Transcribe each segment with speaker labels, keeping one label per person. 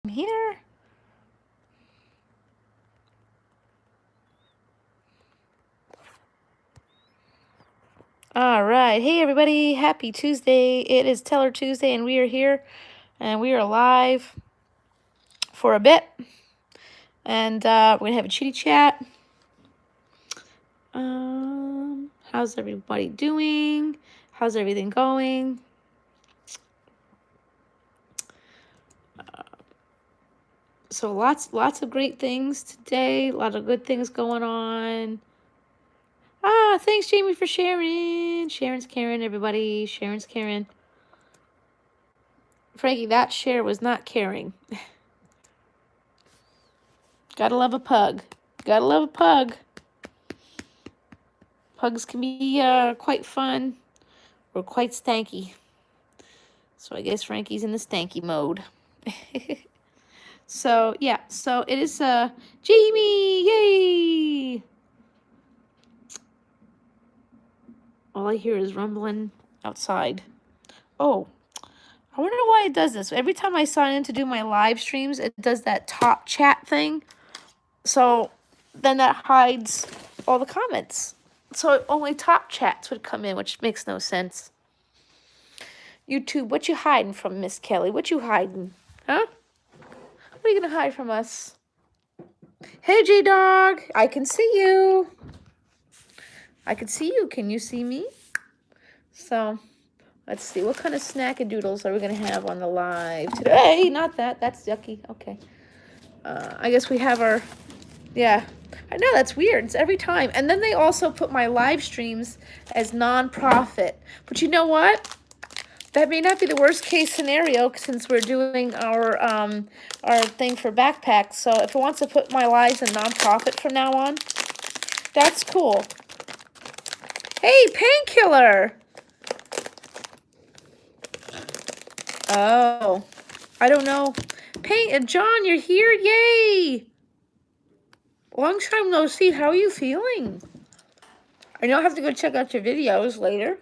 Speaker 1: I'm here. All right. Hey, everybody. Happy Tuesday. It is Teller Tuesday, and we are here, and we are live for a bit. And we're going to have a chitty chat. How's everybody doing? How's everything going? So lots of great things today. A lot of good things going on. Thanks, Jamie, for sharing. Sharon's Karen, everybody. Sharon's Karen. Frankie, that share was not caring. Gotta love a pug. Gotta love a pug. Pugs can be quite fun or quite stanky. So I guess Frankie's in the stanky mode. So yeah, so it is Jamie, yay! All I hear is rumbling outside. Oh, I wonder why it does this. Every time I sign in to do my live streams, it does that top chat thing. So then that hides all the comments. So only top chats would come in, which makes no sense. YouTube, what you hiding from, Miss Kelly? What you hiding? Huh? What are you gonna hide from us? Hey, J-Dog, I can see you. I can see you. Can you see me? So, let's see. What kind of snackadoodles are we gonna have on the live today? Not that. That's yucky. Okay. I guess we have our... Yeah. I know, that's weird. It's every time. And then they also put my live streams as non-profit. But you know what? That may not be the worst case scenario since we're doing our thing for backpacks. So if it wants to put my lives in nonprofit from now on, that's cool. Hey, Painkiller! Oh, I don't know. John, you're here? Yay! Long time no see. How are you feeling? I know I have to go check out your videos later.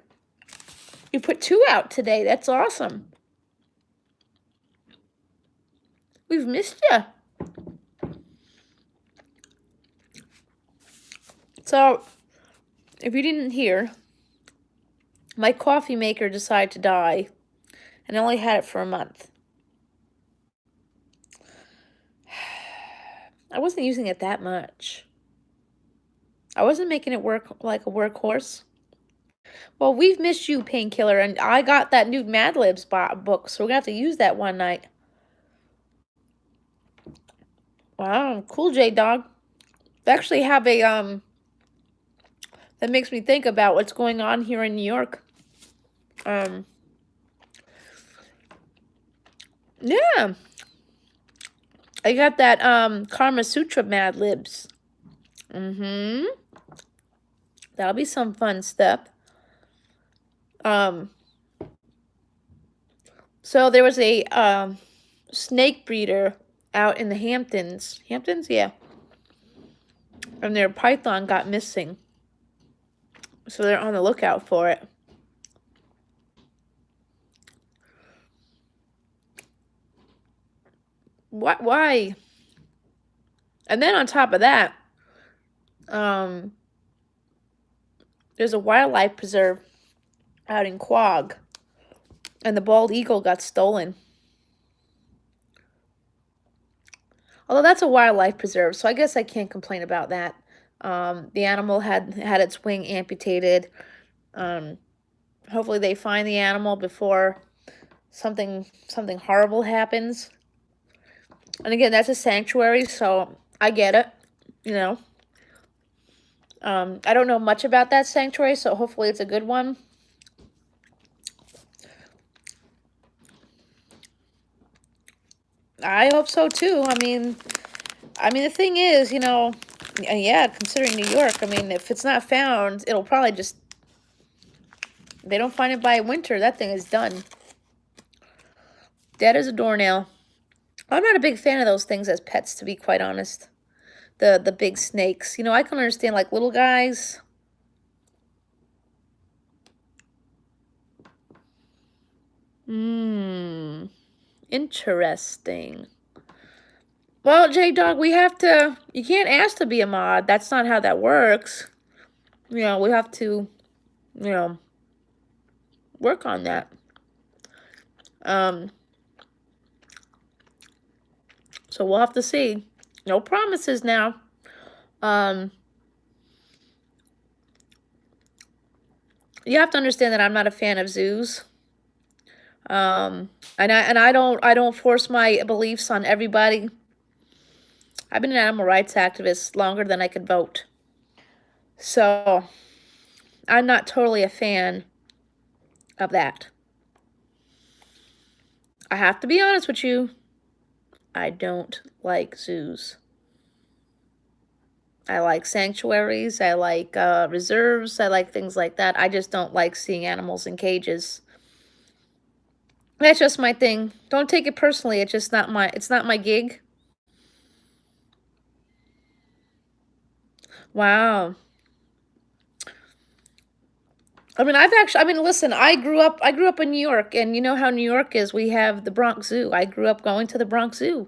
Speaker 1: You put 2 out today. That's awesome. We've missed you. So, if you didn't hear, my coffee maker decided to die, and I only had it for a month. I wasn't using it that much. I wasn't making it work like a workhorse. Well, we've missed you, Painkiller, and I got that new Mad Libs book, so we're gonna have to use that one night. Wow, cool, J-Dog. They actually have a, that makes me think about what's going on here in New York. Yeah. I got that, Karma Sutra Mad Libs. That'll be some fun stuff. So there was a, snake breeder out in the Hamptons. Hamptons? Yeah. And their python got missing. So they're on the lookout for it. What? Why? And then on top of that, there's a wildlife preserve out in Quogue, and the bald eagle got stolen. Although that's a wildlife preserve, so I guess I can't complain about that. The animal had its wing amputated. Hopefully they find the animal before something horrible happens. And again, that's a sanctuary, so I get it, you know. I don't know much about that sanctuary, so hopefully it's a good one. I hope so too. I mean, the thing is, you know, yeah, considering New York, I mean, if it's not found, it'll probably just, they don't find it by winter, that thing is done. Dead as a doornail. I'm not a big fan of those things as pets, to be quite honest. The big snakes. You know, I can understand, like, little guys. Interesting. Well, J-Dog, we have to, you can't ask to be a mod. That's not how that works. You know, we have to, you know, work on that. So we'll have to see. No promises now. You have to understand that I'm not a fan of zoos. And I don't force my beliefs on everybody. I've been an animal rights activist longer than I could vote. So I'm not totally a fan of that. I have to be honest with you. I don't like zoos. I like sanctuaries. I like reserves. I like things like that. I just don't like seeing animals in cages. That's just my thing. Don't take it personally. It's just not my, it's not my gig. Wow. I mean, listen, I grew up in New York, and you know how New York is. We have the Bronx Zoo. I grew up going to the Bronx Zoo.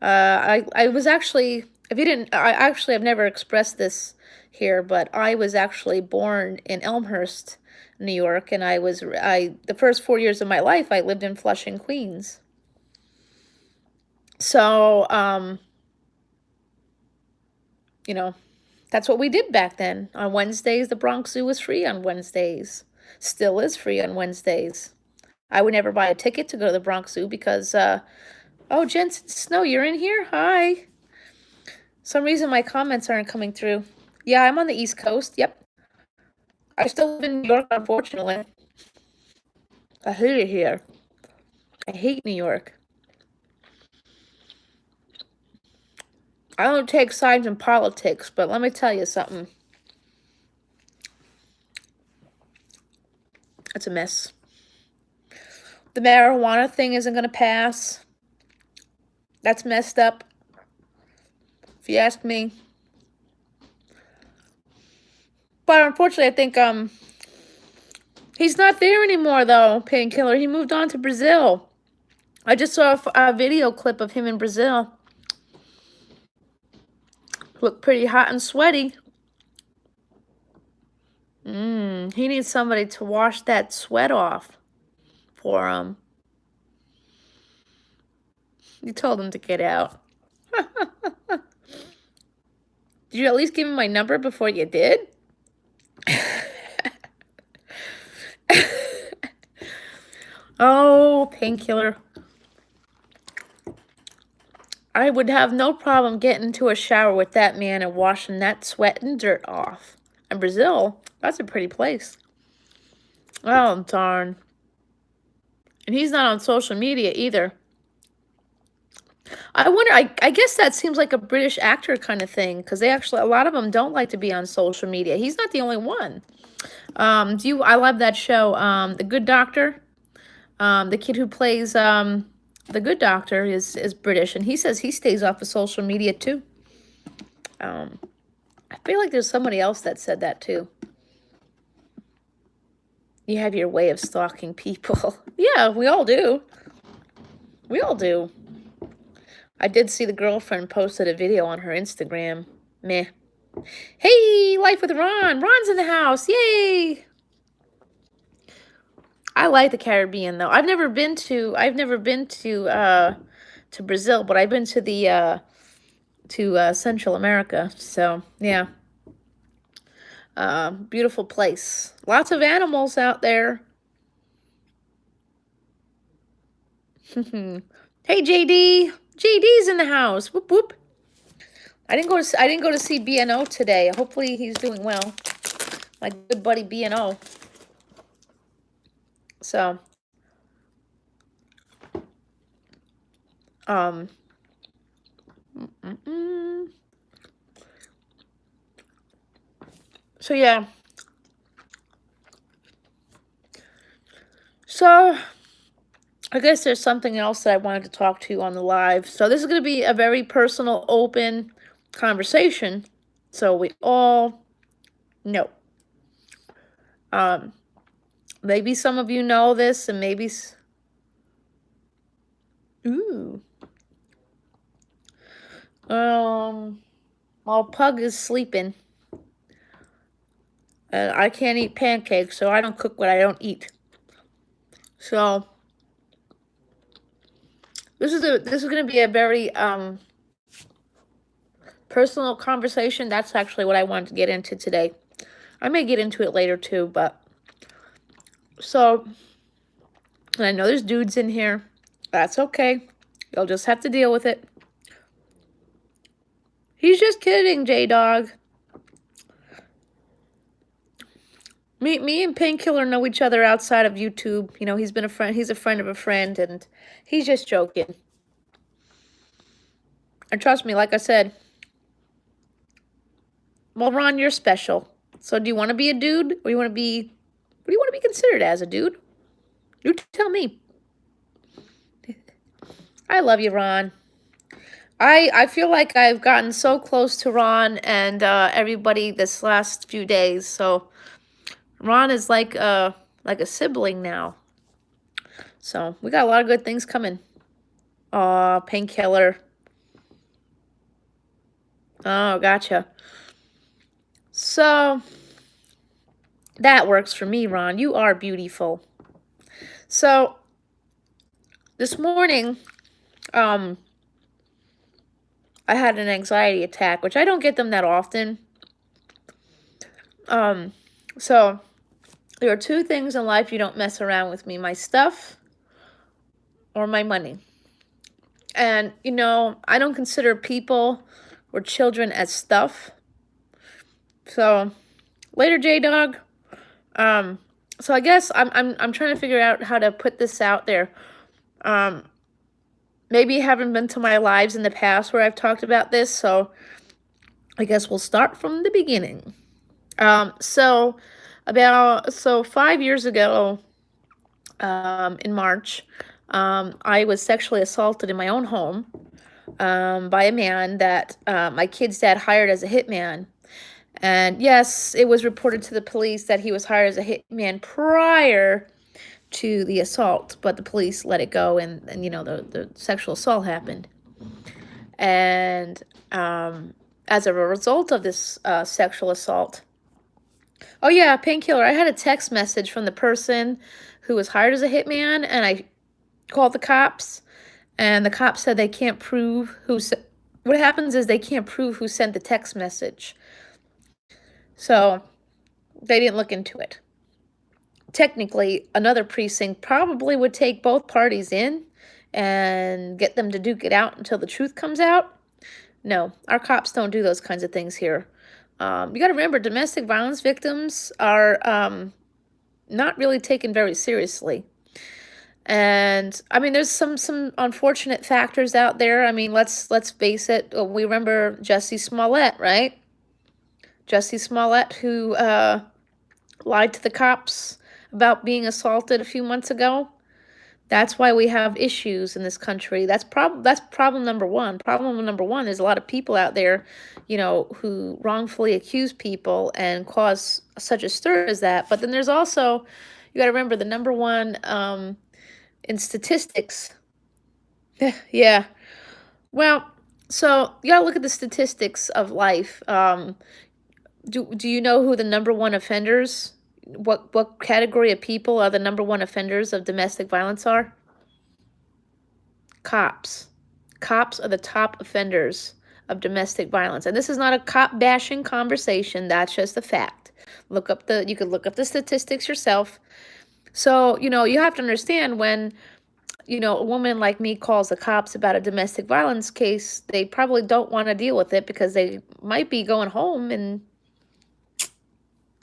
Speaker 1: I was actually, if you didn't, I've never expressed this here, but I was actually born in Elmhurst, New York, and the first 4 years of my life, I lived in Flushing, Queens. So, you know, that's what we did back then. On Wednesdays, the Bronx Zoo was free on Wednesdays. Still is free on Wednesdays. I would never buy a ticket to go to the Bronx Zoo because, oh, Jensen Snow, you're in here? Hi. Some reason my comments aren't coming through. Yeah, I'm on the East Coast. Yep. I still live in New York, unfortunately. I hate it here. I hate New York. I don't take sides in politics, but let me tell you something. It's a mess. The marijuana thing isn't going to pass. That's messed up, if you ask me. But unfortunately, I think he's not there anymore, though, Painkiller. He moved on to Brazil. I just saw a video clip of him in Brazil. Looked pretty hot and sweaty. He needs somebody to wash that sweat off for him. You told him to get out. Did you at least give him my number before you did? Oh, Painkiller. I would have no problem getting into a shower with that man and washing that sweat and dirt off. And Brazil, that's a pretty place. Oh, darn. And he's not on social media either. I wonder, I guess that seems like a British actor kind of thing, because a lot of them don't like to be on social media. He's not the only one. I love that show, The Good Doctor. The kid who plays The Good Doctor is British, and he says he stays off of social media too. I feel like there's somebody else that said that too. You have your way of stalking people. Yeah, we all do. We all do. I did see the girlfriend posted a video on her Instagram. Meh. Hey, Life with Ron. Ron's in the house. Yay. I like the Caribbean though. I've never been to Brazil, but I've been to the Central America. So, yeah. Beautiful place. Lots of animals out there. Hey, JD. JD's in the house. Whoop whoop. I didn't go to see BNO today. Hopefully he's doing well. My good buddy BNO. So, so yeah. So, I guess there's something else that I wanted to talk to you on the live. So this is going to be a very personal, open conversation. So we all know. Maybe some of you know this, and maybe... Ooh. while Pug is sleeping. I can't eat pancakes, so I don't cook what I don't eat. So this is gonna be a very personal conversation. That's actually what I wanted to get into today. I may get into it later too, but so I know there's dudes in here. That's okay. You'll just have to deal with it. He's just kidding, J-Dog. Me and Painkiller know each other outside of YouTube. You know, he's been a friend. He's a friend of a friend, and he's just joking. And trust me, like I said, well, Ron, you're special. So do you want to be a dude, or what do you want to be considered as, a dude? You tell me. I love you, Ron. I feel like I've gotten so close to Ron and everybody this last few days. So Ron is like a sibling now. So we got a lot of good things coming. Painkiller. Oh, gotcha. So that works for me, Ron. You are beautiful. So this morning, I had an anxiety attack, which I don't get them that often. So there are two things in life you don't mess around with me: my stuff or my money. And, you know, I don't consider people or children as stuff. So later, J-Dog. So I guess I'm trying to figure out how to put this out there. Maybe you haven't been to my lives in the past where I've talked about this, so I guess we'll start from the beginning. So 5 years ago, in March, I was sexually assaulted in my own home by a man that my kid's dad hired as a hitman. And yes, it was reported to the police that he was hired as a hitman prior to the assault, but the police let it go, and you know, the sexual assault happened. And as a result of this sexual assault, oh yeah, Painkiller, I had a text message from the person who was hired as a hitman, and I called the cops, and the cops said they can't prove what happens is they can't prove who sent the text message. So they didn't look into it. Technically, another precinct probably would take both parties in and get them to duke it out until the truth comes out. No, our cops don't do those kinds of things here. You got to remember, domestic violence victims are not really taken very seriously. And I mean, there's some unfortunate factors out there. I mean, let's face it. We remember Jussie Smollett, right? Jussie Smollett, who lied to the cops about being assaulted a few months ago. That's why we have issues in this country. That's problem number one. Problem number one is a lot of people out there, you know, who wrongfully accuse people and cause such a stir as that. But then there's also, you got to remember, the number one in statistics. Yeah. Well, so you got to look at the statistics of life. Do you know who the number one offenders, what category of people are the number one offenders of domestic violence are? Cops. Cops are the top offenders of domestic violence. And this is not a cop bashing conversation. That's just a fact. You could look up the statistics yourself. So, you know, you have to understand when, you know, a woman like me calls the cops about a domestic violence case, they probably don't want to deal with it because they might be going home and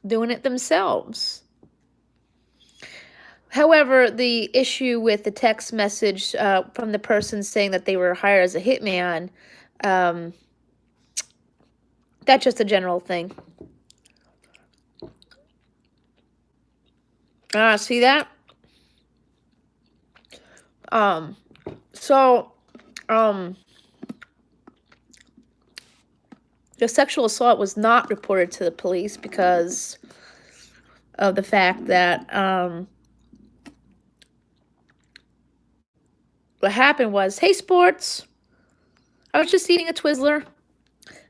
Speaker 1: doing it themselves. However, the issue with the text message from the person saying that they were hired as a hitman, that's just a general thing. See that? The sexual assault was not reported to the police because of the fact that what happened was, hey, sports, I was just eating a Twizzler.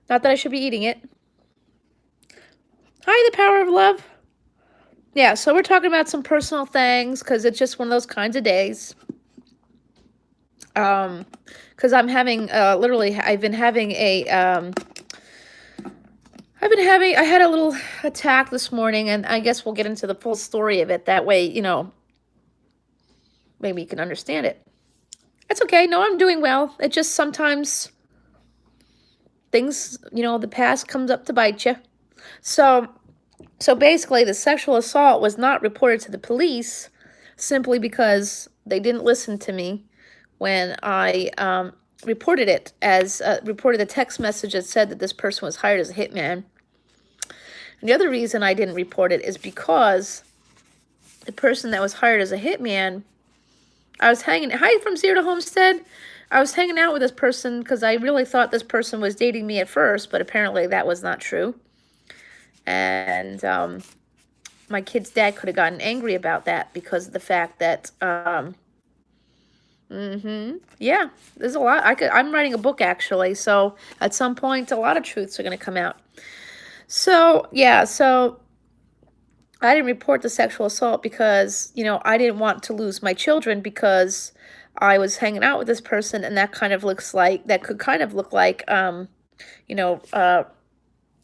Speaker 1: Not that I should be eating it. Hi, the power of love. Yeah, so we're talking about some personal things because it's just one of those kinds of days. Because I'm having literally, I had a little attack this morning, and I guess we'll get into the full story of it. That way, maybe you can understand it. That's okay. No, I'm doing well. It just sometimes things, the past comes up to bite you. So basically, the sexual assault was not reported to the police simply because they didn't listen to me when I reported it reported a text message that said that this person was hired as a hitman. And the other reason I didn't report it is because the person that was hired as a hitman, hi from Zero to Homestead. I was hanging out with this person because I really thought this person was dating me at first, but apparently that was not true. And my kid's dad could have gotten angry about that because of the fact that, yeah, there's a lot. I'm writing a book actually, so at some point, a lot of truths are going to come out. So, yeah, so I didn't report the sexual assault because, I didn't want to lose my children because I was hanging out with this person, and that could kind of look like,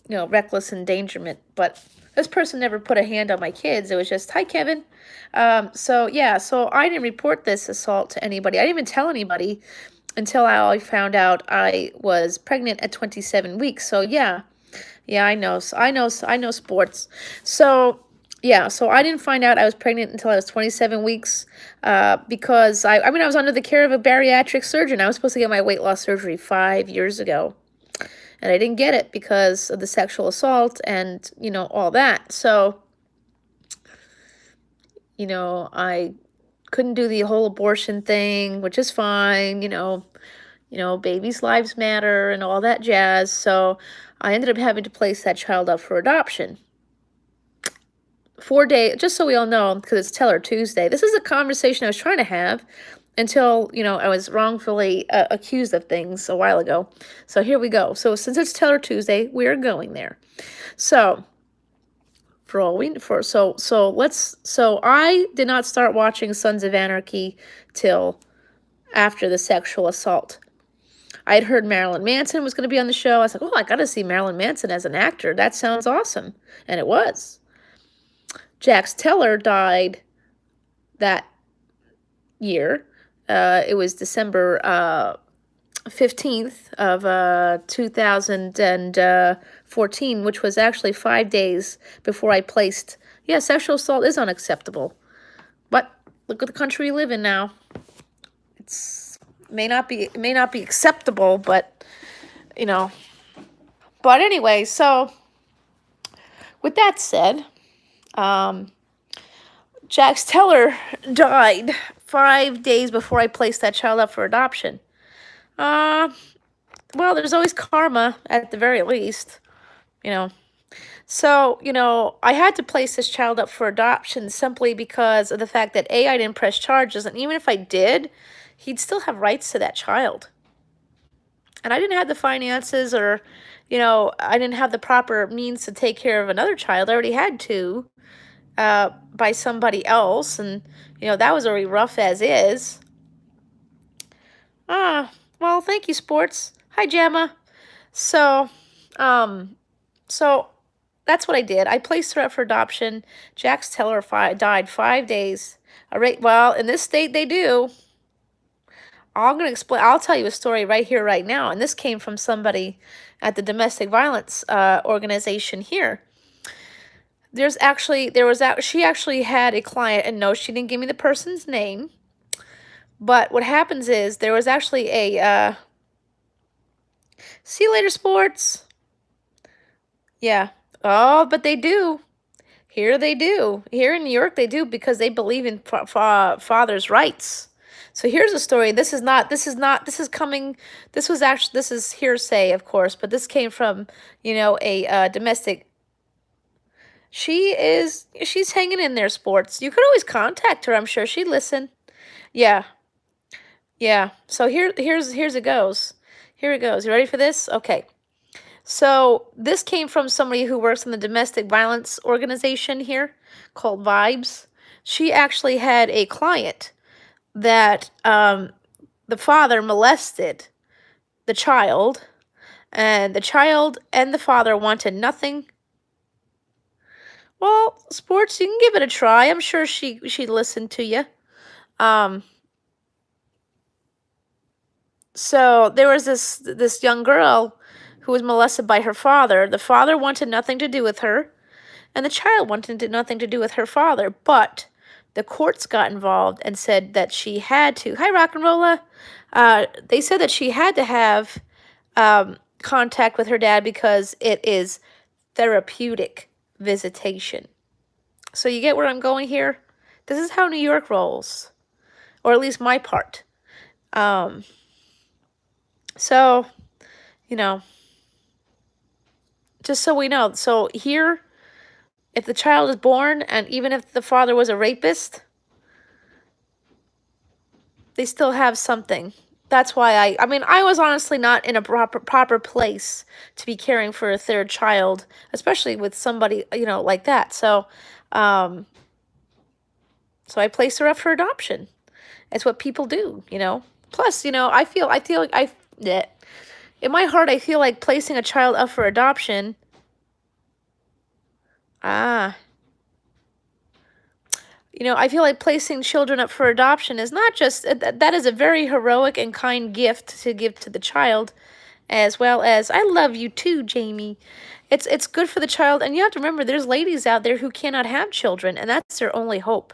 Speaker 1: reckless endangerment. But this person never put a hand on my kids. It was just, hi, Kevin. So I didn't report this assault to anybody. I didn't even tell anybody until I found out I was pregnant at 27 weeks. So yeah, I know sports. So yeah, so I didn't find out I was pregnant until I was 27 weeks because I was under the care of a bariatric surgeon. I was supposed to get my weight loss surgery 5 years ago. And I didn't get it because of the sexual assault and, all that. So, I couldn't do the whole abortion thing, which is fine, babies' lives matter and all that jazz. So I ended up having to place that child up for adoption. 4 days, just so we all know, because it's Teller Tuesday. This is a conversation I was trying to have until, I was wrongfully accused of things a while ago. So here we go. So since it's Teller Tuesday, we're going there. So so I did not start watching Sons of Anarchy till after the sexual assault. I had heard Marilyn Manson was going to be on the show. I was like, oh, I got to see Marilyn Manson as an actor. That sounds awesome. And it was. Jax Teller died that year. It was December 15th of 2014, which was actually 5 days before I placed. Yeah, sexual assault is unacceptable. But look at the country we live in now. It may not be acceptable, but But anyway, so with that said, Jax Teller died 5 days before I placed that child up for adoption. Well, there's always karma at the very least, So, I had to place this child up for adoption simply because of the fact that I didn't press charges, and even if I did, he'd still have rights to that child. And I didn't have the finances or, I didn't have the proper means to take care of another child. I already had two by somebody else, and, that was already rough as is. Well, thank you, sports. Hi, Gemma. So that's what I did. I placed her up for adoption. Jax Teller died 5 days. All right. Well, in this state, they do. I'll tell you a story right here, right now. And this came from somebody at the domestic violence organization here. She actually had a client, and no, she didn't give me the person's name. But what happens is there was actually a, see you later, sports. Yeah. Oh, but they do. Here they do. Here in New York, they do because they believe in father's rights. So here's a story. This is hearsay, of course, but this came from, a domestic. She's hanging in there, sports. You could always contact her. I'm sure she'd listen. Yeah. Yeah. So here's it goes. Here it goes. You ready for this? Okay. So this came from somebody who works in the domestic violence organization here called Vibes. She actually had a client that the father molested the child, and the child and the father wanted nothing. Well, sports, you can give it a try. I'm sure she'd listen to you. So there was this young girl who was molested by her father. The father wanted nothing to do with her, and the child wanted nothing to do with her father. But the courts got involved and said that she had to. Hi, Rock and Rolla. They said that she had to have contact with her dad because it is therapeutic visitation. So you get where I'm going here? This is how New York rolls, or at least my part. So, you know, just so we know. So here, if the child is born, and even if the father was a rapist, they still have something. That's why I mean, I was honestly not in a proper place to be caring for a third child, especially with somebody, like that. So I placed her up for adoption. It's what people do. Plus, I feel like yeah, in my heart, I feel like placing a child up for adoption. I feel like placing children up for adoption is not just, that is a very heroic and kind gift to give to the child, as well as, I love you too, Jamie. It's good for the child, and you have to remember, there's ladies out there who cannot have children, and that's their only hope.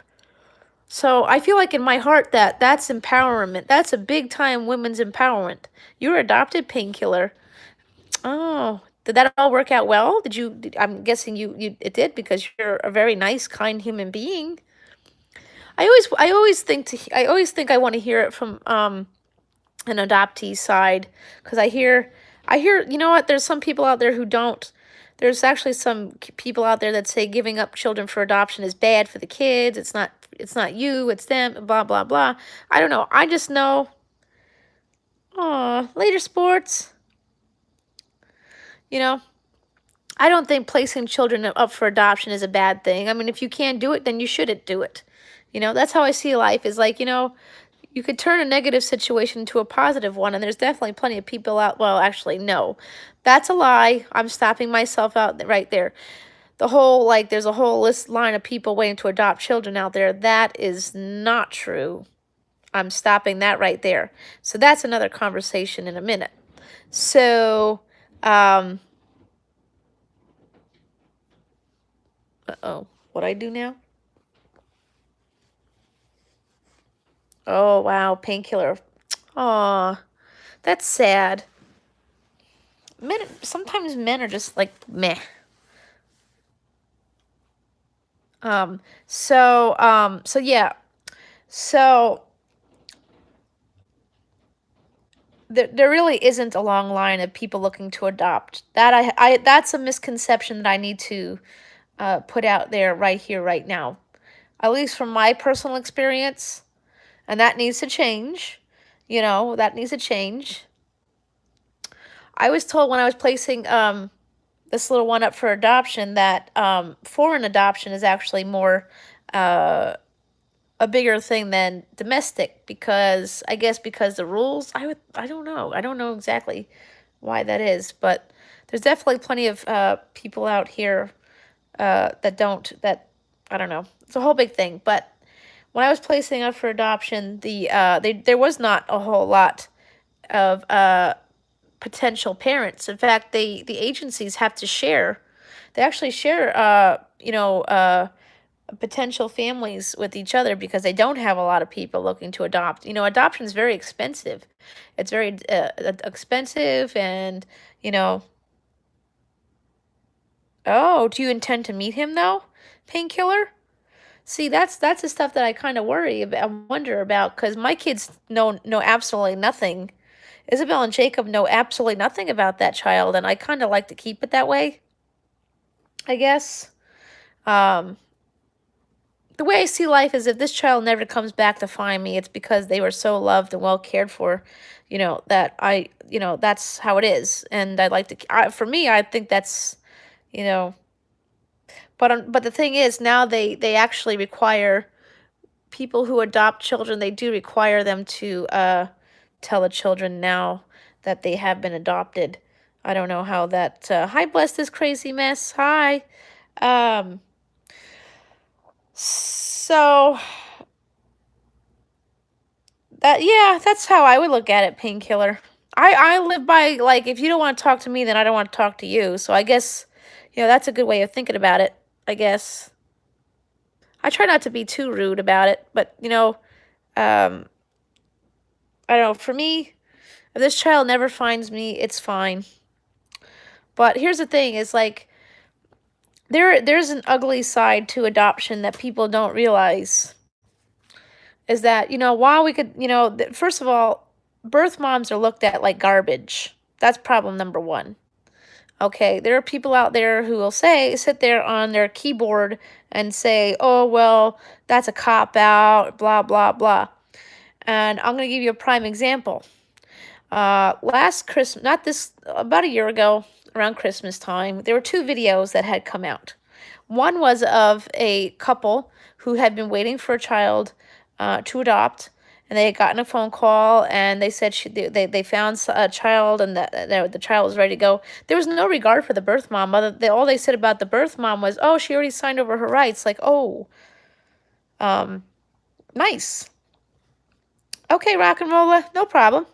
Speaker 1: So I feel like in my heart that's empowerment. That's a big time women's empowerment. You were adopted, Painkiller. Oh, did that all work out well? I'm guessing you it did, because you're a very nice, kind human being. I always think I want to hear it from an adoptee side, because I hear, you know what, there's some people out there who don't. There's actually some people out there that say giving up children for adoption is bad for the kids. It's not you, it's them, blah blah blah. I don't know. I just know. Aw, later, sports. You know, I don't think placing children up for adoption is a bad thing. I mean, if you can't do it, then you shouldn't do it. That's how I see life, is like, you could turn a negative situation into a positive one, and there's definitely plenty of people out. Well, actually, no, that's a lie. I'm stopping myself out right there. There's a whole line of people waiting to adopt children out there. That is not true. I'm stopping that right there. So that's another conversation in a minute. So, what I do now? Oh, wow, Painkiller. Aw, that's sad. Sometimes men are just like meh. So yeah. So there really isn't a long line of people looking to adopt. That's a misconception that I need to put out there right here, right now. At least from my personal experience, and that needs to change. That needs to change. I was told when I was placing this little one up for adoption that foreign adoption is actually more a bigger thing than domestic, because the rules, I don't know. I don't know exactly why that is, but there's definitely plenty of people out here that I don't know. It's a whole big thing. But when I was placing up for adoption, there was not a whole lot of potential parents. In fact, the agencies have to share. They actually share potential families with each other, because they don't have a lot of people looking to adopt. Adoption is very expensive. It's very expensive, and oh, do you intend to meet him though, Painkiller? See, that's the stuff that I kind of worry about, I wonder about, because my kids know absolutely nothing. Isabel and Jacob know absolutely nothing about that child, and I kind of like to keep it that way, I guess. the way I see life is if this child never comes back to find me, it's because they were so loved and well cared for, that that's how it is. And I'd like to, for me, I think that's, you know, but the thing is now they actually require people who adopt children, they do require them to tell the children now that they have been adopted. I don't know how that, hi, bless this crazy mess. Hi. Um, so yeah, that's how I would look at it, painkiller. I live by, like, if you don't want to talk to me, then I don't want to talk to you. So I guess, that's a good way of thinking about it, I guess. I try not to be too rude about it, but um, I don't know. For me, if this child never finds me, it's fine. But here's the thing: is like there's an ugly side to adoption that people don't realize. Is that while we could first of all, birth moms are looked at like garbage. That's problem number one. Okay, there are people out there who will sit there on their keyboard and say, "Oh well, that's a cop out," blah blah blah. And I'm gonna give you a prime example. Last Christmas, not this, about a year ago, around Christmas time, there were two videos that had come out. One was of a couple who had been waiting for a child to adopt, and they had gotten a phone call, and they said they found a child, and the child was ready to go. There was no regard for the birth mom. All they said about the birth mom was, "Oh, she already signed over her rights." Like, oh, nice. Okay, rock and roller, no problem.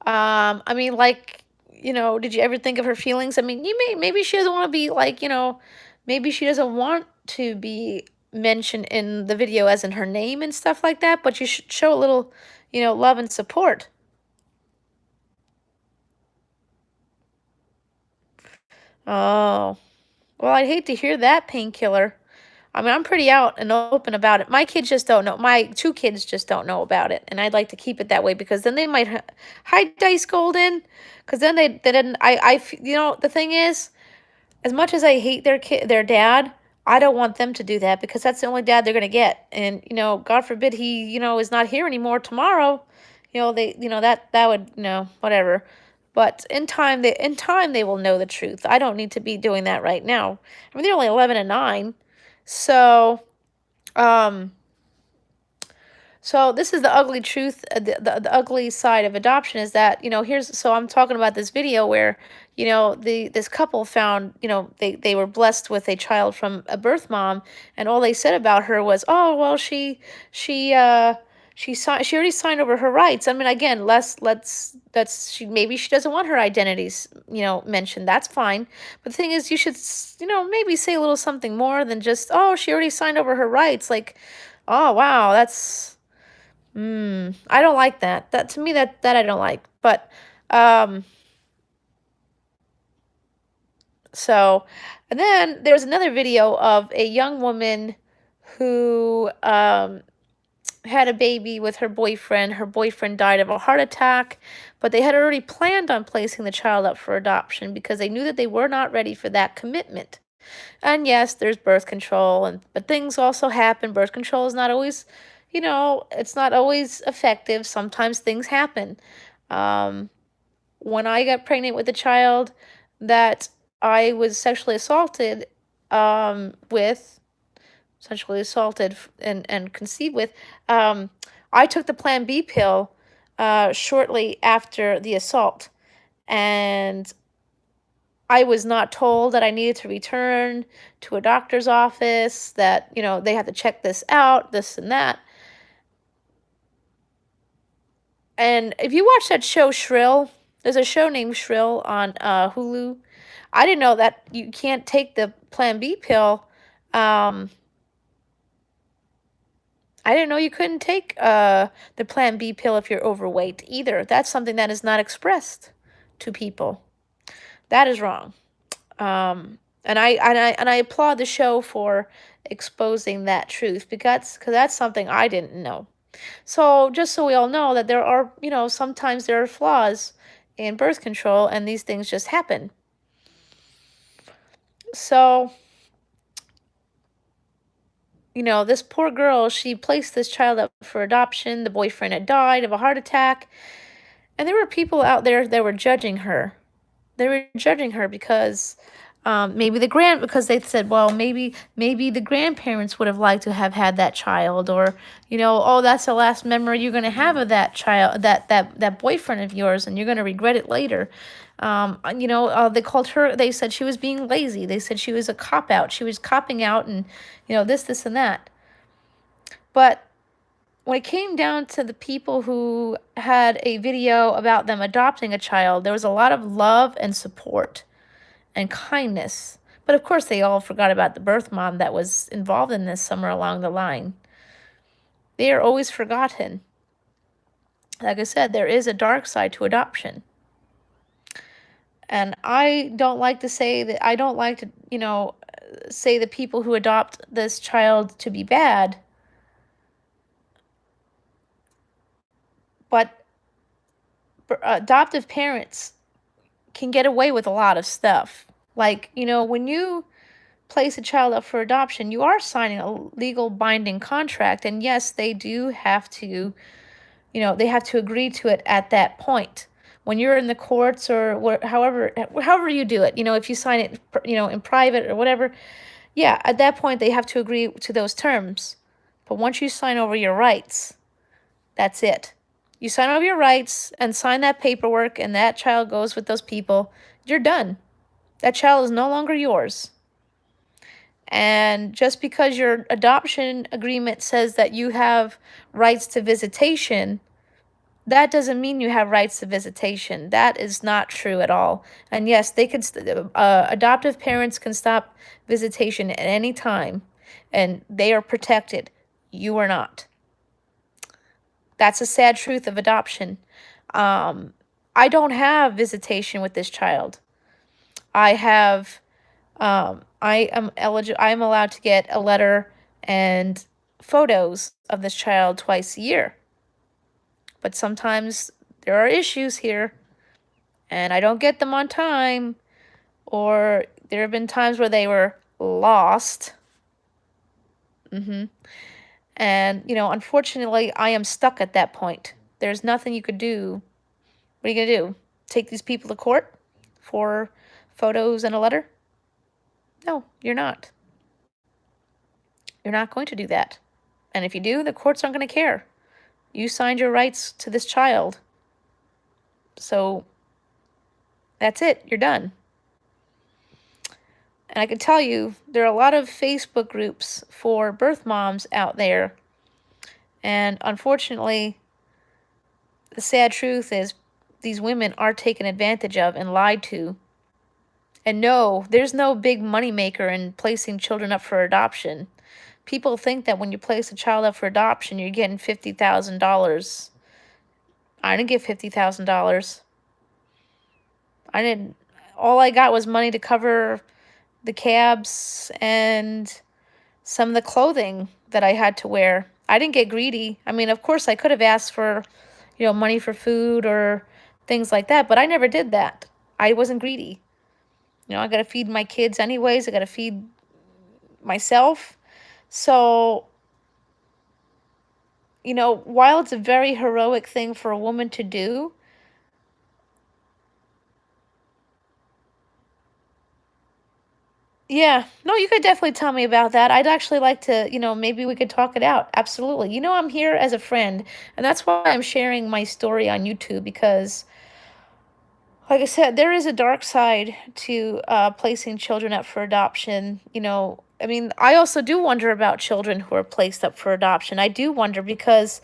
Speaker 1: I mean, like, did you ever think of her feelings? I mean, maybe she doesn't want to be like, maybe she doesn't want to be mentioned in the video as in her name and stuff like that, but you should show a little, love and support. Oh, well, I'd hate to hear that, painkiller. I mean, I'm pretty out and open about it. My kids just don't know. My two kids just don't know about it, and I'd like to keep it that way because then they might. Hi, Dice Golden, because then they didn't. The thing is, as much as I hate their dad, I don't want them to do that because that's the only dad they're gonna get. And God forbid he is not here anymore tomorrow. That would whatever. But in time they will know the truth. I don't need to be doing that right now. I mean, they're only 11 and 9, so um. So this is the ugly truth, the ugly side of adoption is that, I'm talking about this video where, this couple found, they were blessed with a child from a birth mom, and all they said about her was, "Oh, well, she already signed over her rights." I mean, again, maybe she doesn't want her identities, mentioned. That's fine. But the thing is, you should, maybe say a little something more than just, "Oh, she already signed over her rights." Like, oh, wow, I don't like that. That to me that I don't like. But um so and then there's another video of a young woman who had a baby with her boyfriend. Her boyfriend died of a heart attack, but they had already planned on placing the child up for adoption because they knew that they were not ready for that commitment. And yes, there's birth control, but things also happen. Birth control is not always, it's not always effective. Sometimes things happen. Um, when I got pregnant with a child that I was with, sexually assaulted and conceived with, I took the Plan B pill shortly after the assault, and I was not told that I needed to return to a doctor's office, that, they had to check this out, this and that. And if you watch that show Shrill, there's a show named Shrill on Hulu. I didn't know that you can't take the Plan B pill. I didn't know you couldn't take the Plan B pill if you're overweight either. That's something that is not expressed to people. That is wrong. And I applaud the show for exposing that truth because that's something I didn't know. So just so we all know that there are, sometimes there are flaws in birth control and these things just happen. So this poor girl, she placed this child up for adoption. The boyfriend had died of a heart attack. And there were people out there that were judging her. They were judging her because because they said, well, maybe the grandparents would have liked to have had that child, or oh, that's the last memory you're going to have of that child, that boyfriend of yours, and you're going to regret it later. They called her. They said she was being lazy. They said she was a cop out. She was copping out, and this and that. But when it came down to the people who had a video about them adopting a child, there was a lot of love and support and kindness. But of course, they all forgot about the birth mom that was involved in this somewhere along the line. They are always forgotten. Like I said, there is a dark side to adoption. And I don't like to say that, say the people who adopt this child to be bad. But adoptive parents can get away with a lot of stuff. Like, when you place a child up for adoption, you are signing a legal binding contract. And yes, they do have to, they have to agree to it at that point. When you're in the courts or however you do it, if you sign it, in private or whatever, yeah, at that point they have to agree to those terms. But once you sign over your rights, that's it. You sign over your rights and sign that paperwork, and that child goes with those people, you're done. That child is no longer yours. And just because your adoption agreement says that you have rights to visitation, that doesn't mean you have rights to visitation. That is not true at all. And yes, they could. Adoptive parents can stop visitation at any time, and they are protected. You are not. That's a sad truth of adoption. I don't have visitation with this child. I have. I am eligible. I am allowed to get a letter and photos of this child twice a year. But sometimes there are issues here, and I don't get them on time, or there have been times where they were lost. And, unfortunately, I am stuck at that point. There's nothing you could do. What are you going to do? Take these people to court for photos and a letter? No, you're not. You're not going to do that. And if you do, the courts aren't going to care. You signed your rights to this child. So that's it. You're done. And I can tell you, there are a lot of Facebook groups for birth moms out there. And unfortunately, the sad truth is these women are taken advantage of and lied to. And no, there's no big moneymaker in placing children up for adoption. People think that when you place a child up for adoption, you're getting $50,000. I didn't get $50,000. All I got was money to cover the cabs and some of the clothing that I had to wear. I didn't get greedy. I mean, of course, I could have asked for, money for food or things like that, but I never did that. I wasn't greedy. I got to feed my kids anyways. I got to feed myself. So, while it's a very heroic thing for a woman to do, yeah, no, you could definitely tell me about that. I'd actually like to, maybe we could talk it out. Absolutely. I'm here as a friend, and that's why I'm sharing my story on YouTube, because like I said, there is a dark side to placing children up for adoption. I mean, I also do wonder about children who are placed up for adoption. I do wonder because,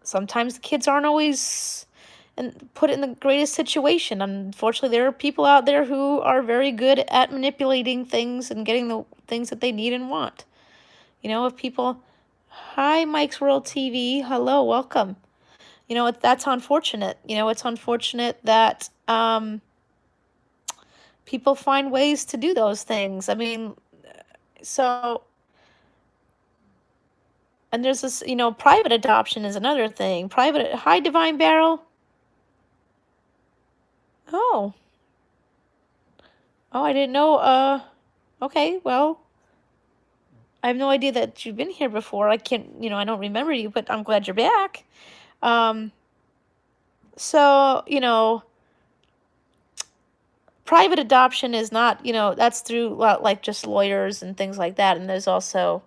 Speaker 1: sometimes the kids aren't always put in the greatest situation. Unfortunately, there are people out there who are very good at manipulating things and getting the things that they need and want. If people, hi, Mike's World TV, hello, welcome. That's unfortunate. It's unfortunate that people find ways to do those things. I mean, and there's this, private adoption is another thing. Hi, Divine Barrel. Oh, I didn't know. Okay, well, I have no idea that you've been here before. I can't, I don't remember you, but I'm glad you're back. Um, so, private adoption is not, that's through like just lawyers and things like that. And there's also,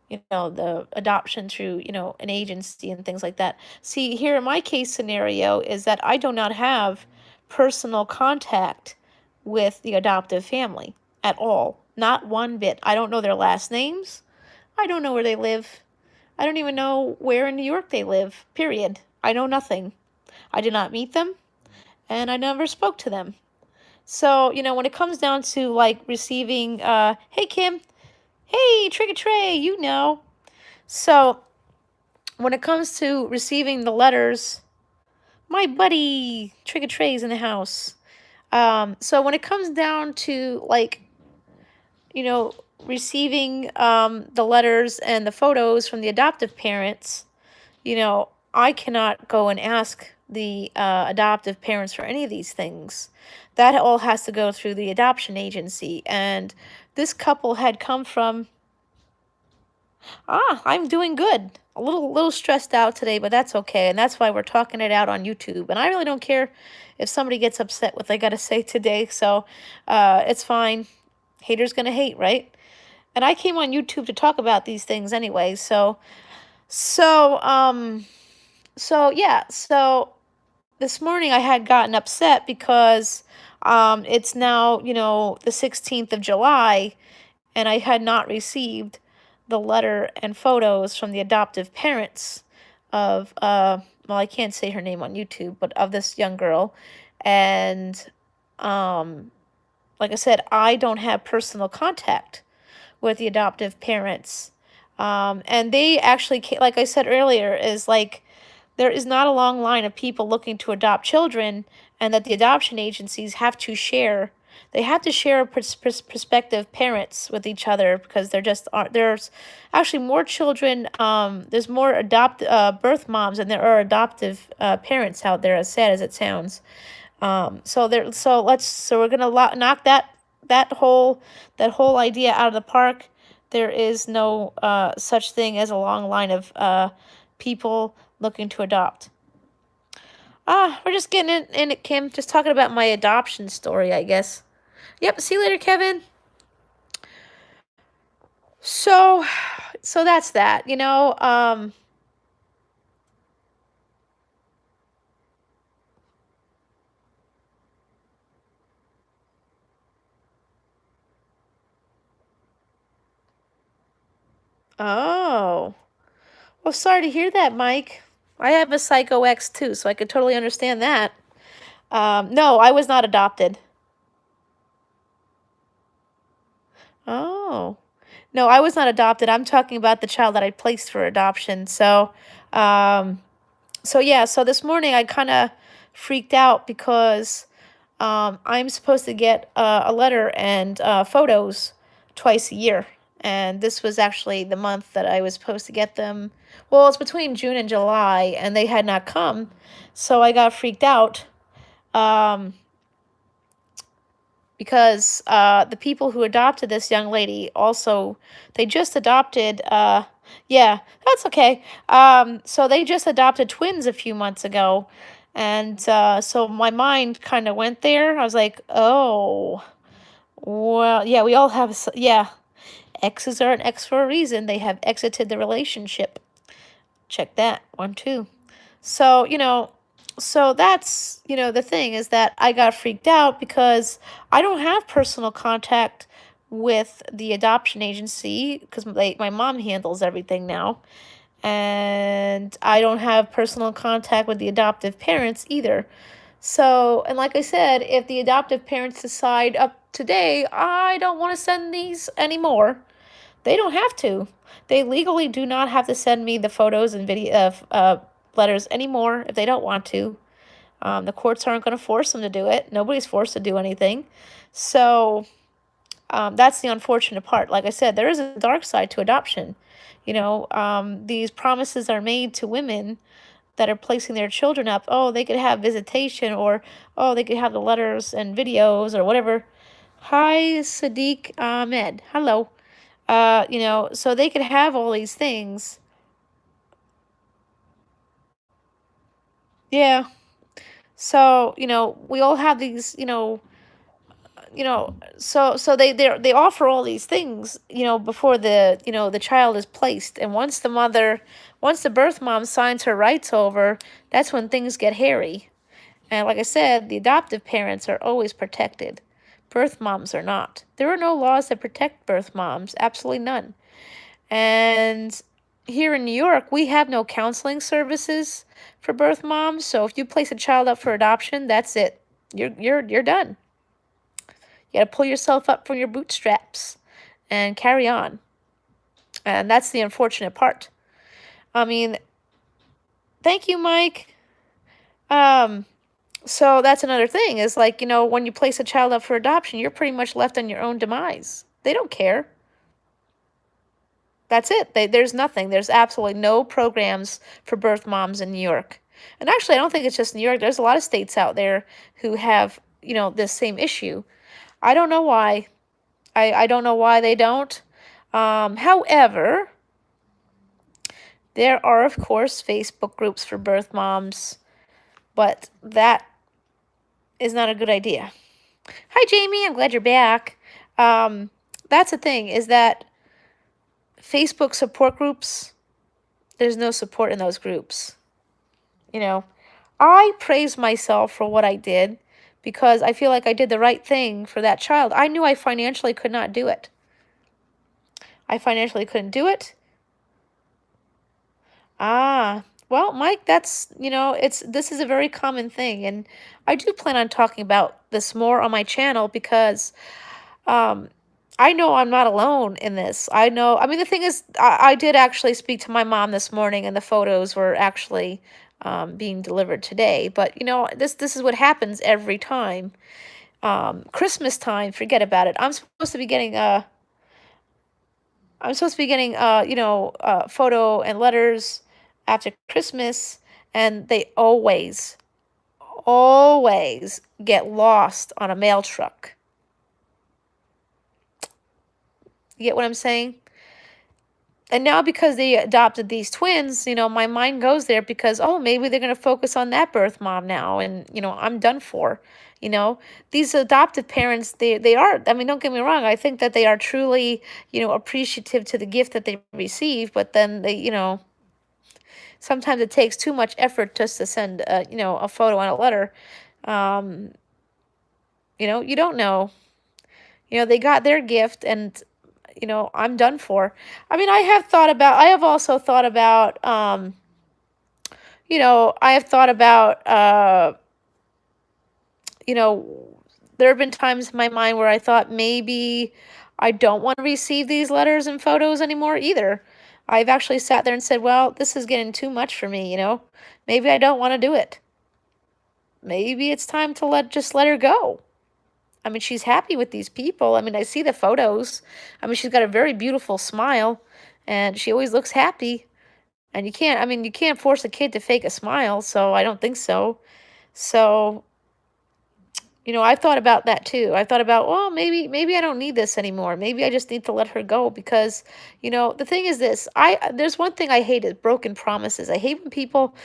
Speaker 1: the adoption through, an agency and things like that. See, here in my case scenario is that I do not have personal contact with the adoptive family at all. Not one bit. I don't know their last names. I don't know where they live. I don't even know where in New York they live, period. I know nothing. I did not meet them, and I never spoke to them. So, when it comes down to like receiving, hey Kim, hey Trigger Trey, So, when it comes to receiving the letters, my buddy Trigger Trey's in the house. So when it comes down to like, receiving the letters and the photos from the adoptive parents, I cannot go and ask the adoptive parents for any of these things. That all has to go through the adoption agency. And this couple had come from, I'm doing good. A little stressed out today, but that's okay. And that's why we're talking it out on YouTube. And I really don't care if somebody gets upset with what I got to say today. So it's fine. Haters gonna hate, right? And I came on YouTube to talk about these things anyway. So yeah. So this morning I had gotten upset because it's now, the 16th of July, and I had not received the letter and photos from the adoptive parents of, well, I can't say her name on YouTube, but of this young girl. And like I said, I don't have personal contact with the adoptive parents. And they actually, like I said earlier, is like there is not a long line of people looking to adopt children, and that the adoption agencies have to share. They have to share prospective parents with each other because there just aren't. There's actually more children. There's more birth moms than there are adoptive parents out there. As sad as it sounds. So we're gonna knock that whole idea out of the park. There is no such thing as a long line of people looking to adopt. We're just getting in it, Kim. Just talking about my adoption story, I guess. Yep, see you later, Kevin. So that's that, Oh. Well, sorry to hear that, Mike. I have a Psycho X too, so I could totally understand that. No, I was not adopted. Oh. No, I was not adopted. I'm talking about the child that I placed for adoption. Um, so this morning I kind of freaked out because I'm supposed to get a letter and photos twice a year. And this was actually the month that I was supposed to get them. Well, it's between June and July, and they had not come. So I got freaked out. Because the people who adopted this young lady also, they just adopted, yeah, that's okay. So they just adopted twins a few months ago. And so my mind kind of went there. I was like, oh, well, yeah, we all have, yeah, exes are an ex for a reason. They have exited the relationship. Check that one, too. So, so that's, the thing is that I got freaked out because I don't have personal contact with the adoption agency because my mom handles everything now. And I don't have personal contact with the adoptive parents either. So, and like I said, if the adoptive parents decide up today, I don't want to send these anymore, they don't have to. They legally do not have to send me the photos and video of letters anymore if they don't want to. The courts aren't going to force them to do it. Nobody's forced to do anything. So that's the unfortunate part. Like I said, there is a dark side to adoption. These promises are made to women that are placing their children up. Oh, they could have visitation, or oh, they could have the letters and videos or whatever. Hi, Sadiq Ahmed. Hello. So they could have all these things. Yeah. So, we all have these, so they offer all these things, before the child is placed. And once the birth mom signs her rights over, that's when things get hairy. And like I said, the adoptive parents are always protected. Birth moms are not. There are no laws that protect birth moms, absolutely none. And here in New York, we have no counseling services for birth moms. So if you place a child up for adoption, that's it. You're done. You got to pull yourself up from your bootstraps and carry on. And that's the unfortunate part. I mean, thank you, Mike. Um, so that's another thing is like, when you place a child up for adoption, you're pretty much left on your own demise. They don't care. That's it. There's nothing. There's absolutely no programs for birth moms in New York. And actually, I don't think it's just New York. There's a lot of states out there who have, this same issue. I don't know why. I don't know why they don't. However, there are, of course, Facebook groups for birth moms, but that is not a good idea. Hi, Jamie. I'm glad you're back. That's the thing, is that Facebook support groups, there's no support in those groups. I praise myself for what I did because I feel like I did the right thing for that child. I knew I financially could not do it. I financially couldn't do it. Well, Mike, this is a very common thing, and I do plan on talking about this more on my channel because I know I'm not alone in this. I mean, the thing is, I did actually speak to my mom this morning, and the photos were actually being delivered today. But, this is what happens every time. Christmas time, forget about it. I'm supposed to be getting photo and letters after Christmas, and they always get lost on a mail truck. You get what I'm saying? And now because they adopted these twins, my mind goes there because, oh, maybe they're going to focus on that birth mom now. And, I'm done for. These adoptive parents, they are, I mean, don't get me wrong. I think that they are truly, appreciative to the gift that they receive. But then sometimes it takes too much effort just to send, a photo and a letter. You don't know. They got their gift and I'm done for. I mean, I have also thought about, I have thought about, there have been times in my mind where I thought maybe I don't want to receive these letters and photos anymore either. I've actually sat there and said, well, this is getting too much for me, Maybe I don't want to do it. Maybe it's time to just let her go. I mean, she's happy with these people. I mean, I see the photos. I mean, she's got a very beautiful smile, and she always looks happy. And you can't force a kid to fake a smile, so I don't think so. So, I've thought about that too. I thought about, well, maybe I don't need this anymore. Maybe I just need to let her go because, the thing is this. There's one thing I hate is broken promises. I hate when people,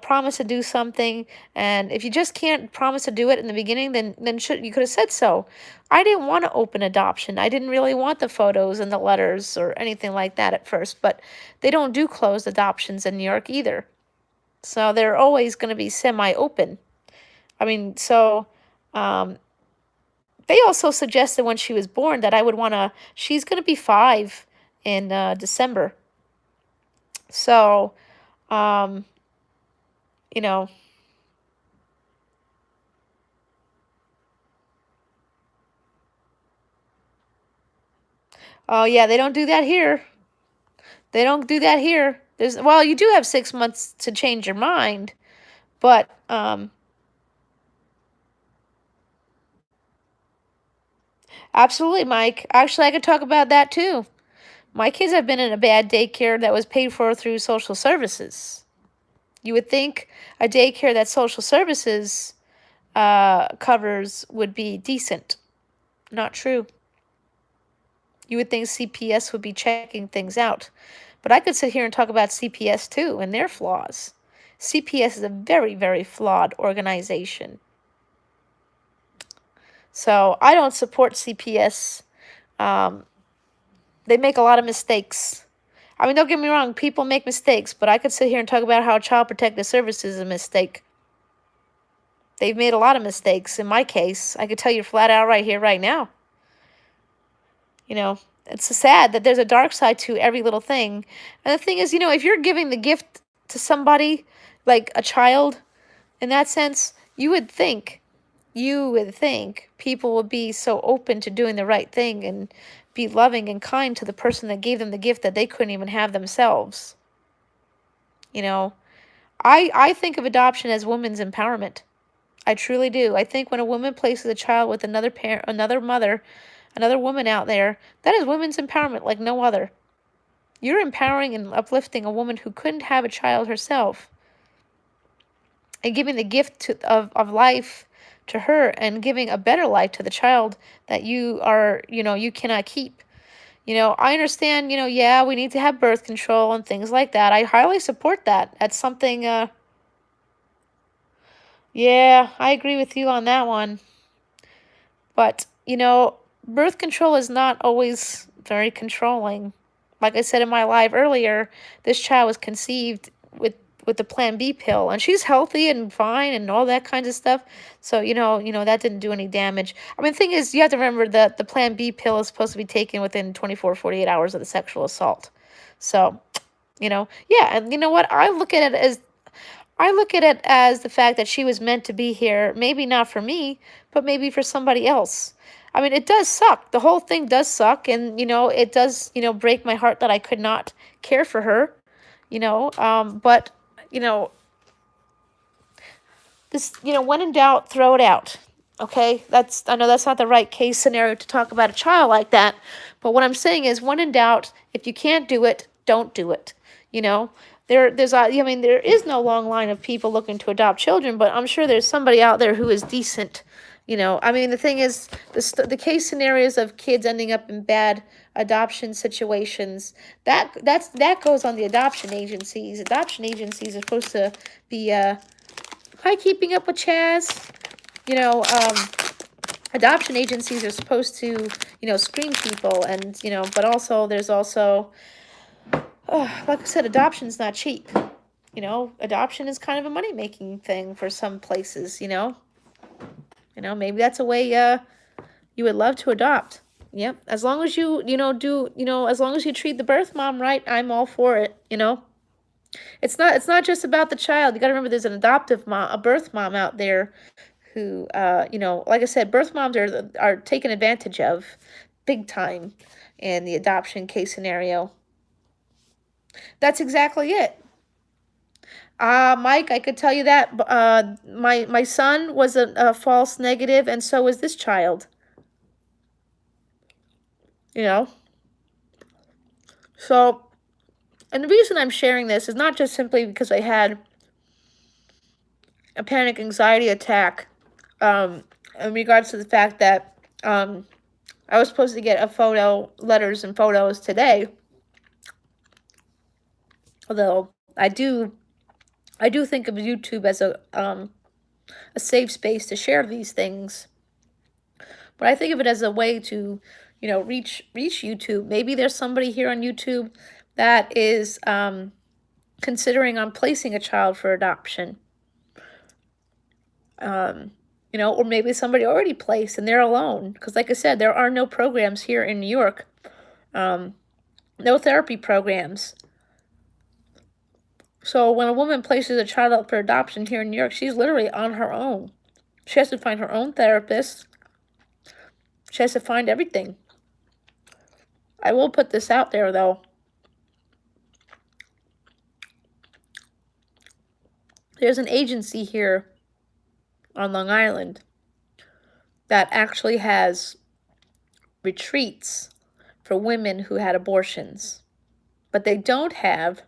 Speaker 1: promise to do something, and if you just can't promise to do it in the beginning, then you could have said so. I didn't want to open adoption. I didn't really want the photos and the letters or anything like that at first, but they don't do closed adoptions in New York either. So they're always going to be semi-open. I mean, so they also suggested when she was born that I would want to, she's going to be 5 in December. So, um, you know, oh yeah, they don't do that here. They don't do that here. Well, you do have 6 months to change your mind, but, absolutely, Mike. Actually, I could talk about that too. My kids have been in a bad daycare that was paid for through social services. You would think a daycare that social services covers would be decent. Not true. You would think CPS would be checking things out. But I could sit here and talk about CPS too and their flaws. CPS is a very, very flawed organization. So I don't support CPS. They make a lot of mistakes. I mean, don't get me wrong, people make mistakes, but I could sit here and talk about how Child Protective Services is a mistake. They've made a lot of mistakes. In my case, I could tell you flat out right here, right now. You know, it's sad that there's a dark side to every little thing. And the thing is, if you're giving the gift to somebody, like a child, in that sense, you would think people would be so open to doing the right thing and be loving and kind to the person that gave them the gift that they couldn't even have themselves. I think of adoption as women's empowerment. I truly do. I think when a woman places a child with another parent, another mother, another woman out there, that is women's empowerment like no other. You're empowering and uplifting a woman who couldn't have a child herself and giving the gift of life to her and giving a better life to the child that you cannot keep. I understand, yeah, we need to have birth control and things like that. I highly support that. That's something, yeah, I agree with you on that one. But, birth control is not always very controlling. Like I said in my live earlier, this child was conceived with the Plan B pill, and she's healthy and fine and all that kinds of stuff. So, that didn't do any damage. I mean, the thing is, you have to remember that the Plan B pill is supposed to be taken within 24, 48 hours of the sexual assault. So, yeah, and you know what? I look at it as the fact that she was meant to be here, maybe not for me, but maybe for somebody else. I mean, it does suck. The whole thing does suck, and, it does, break my heart that I could not care for her, but, this, when in doubt, throw it out. Okay, I know that's not the right case scenario to talk about a child like that, but what I'm saying is, when in doubt, if you can't do it, don't do it. There is no long line of people looking to adopt children, but I'm sure there's somebody out there who is decent. I mean, the thing is, the case scenarios of kids ending up in bad adoption situations, that goes on the adoption agencies. Adoption agencies are supposed to be hi, keeping up with Chaz. Adoption agencies are supposed to, screen people, and but also there's also, like I said, adoption's not cheap. Adoption is kind of a money-making thing for some places. Maybe that's a way you would love to adopt. Yep, as long as you as long as you treat the birth mom right, I'm all for it. It's not just about the child. You got to remember there's an adoptive mom, a birth mom out there who, like I said, birth moms are taken advantage of big time in the adoption case scenario. That's exactly it. Mike, I could tell you that my son was a false negative, and so was this child. So, and the reason I'm sharing this is not just simply because I had a panic anxiety attack, in regards to the fact that I was supposed to get letters and photos today. Although I do think of YouTube as a safe space to share these things. But I think of it as a way to, reach YouTube. Maybe there's somebody here on YouTube that is considering on placing a child for adoption. Or maybe somebody already placed and they're alone. Because like I said, there are no programs here in New York. No therapy programs. So when a woman places a child up for adoption here in New York, she's literally on her own. She has to find her own therapist. She has to find everything. I will put this out there, though. There's an agency here on Long Island that actually has retreats for women who had abortions. But they don't have...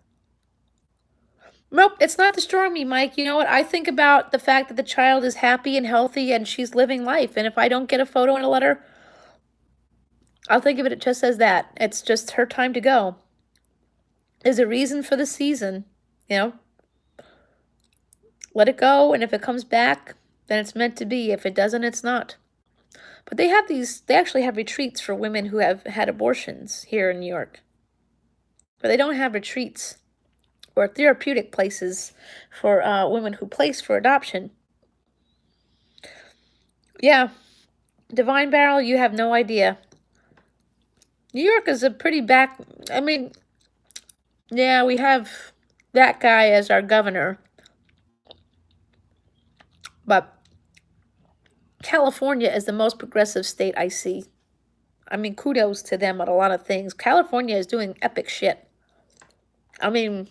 Speaker 1: Nope, it's not destroying me, Mike. You know what? I think about the fact that the child is happy and healthy and she's living life. And if I don't get a photo and a letter, I'll think of it just as that. It's just her time to go. There's a reason for the season, you know? Let it go, and if it comes back, then it's meant to be. If it doesn't, it's not. But they actually have retreats for women who have had abortions here in New York. But they don't have retreats or therapeutic places for women who place for adoption. Yeah, Divine Barrel, you have no idea. New York is a pretty back. I mean, yeah, we have that guy as our governor, but California is the most progressive state I see. I mean, kudos to them on a lot of things. California is doing epic shit. I mean,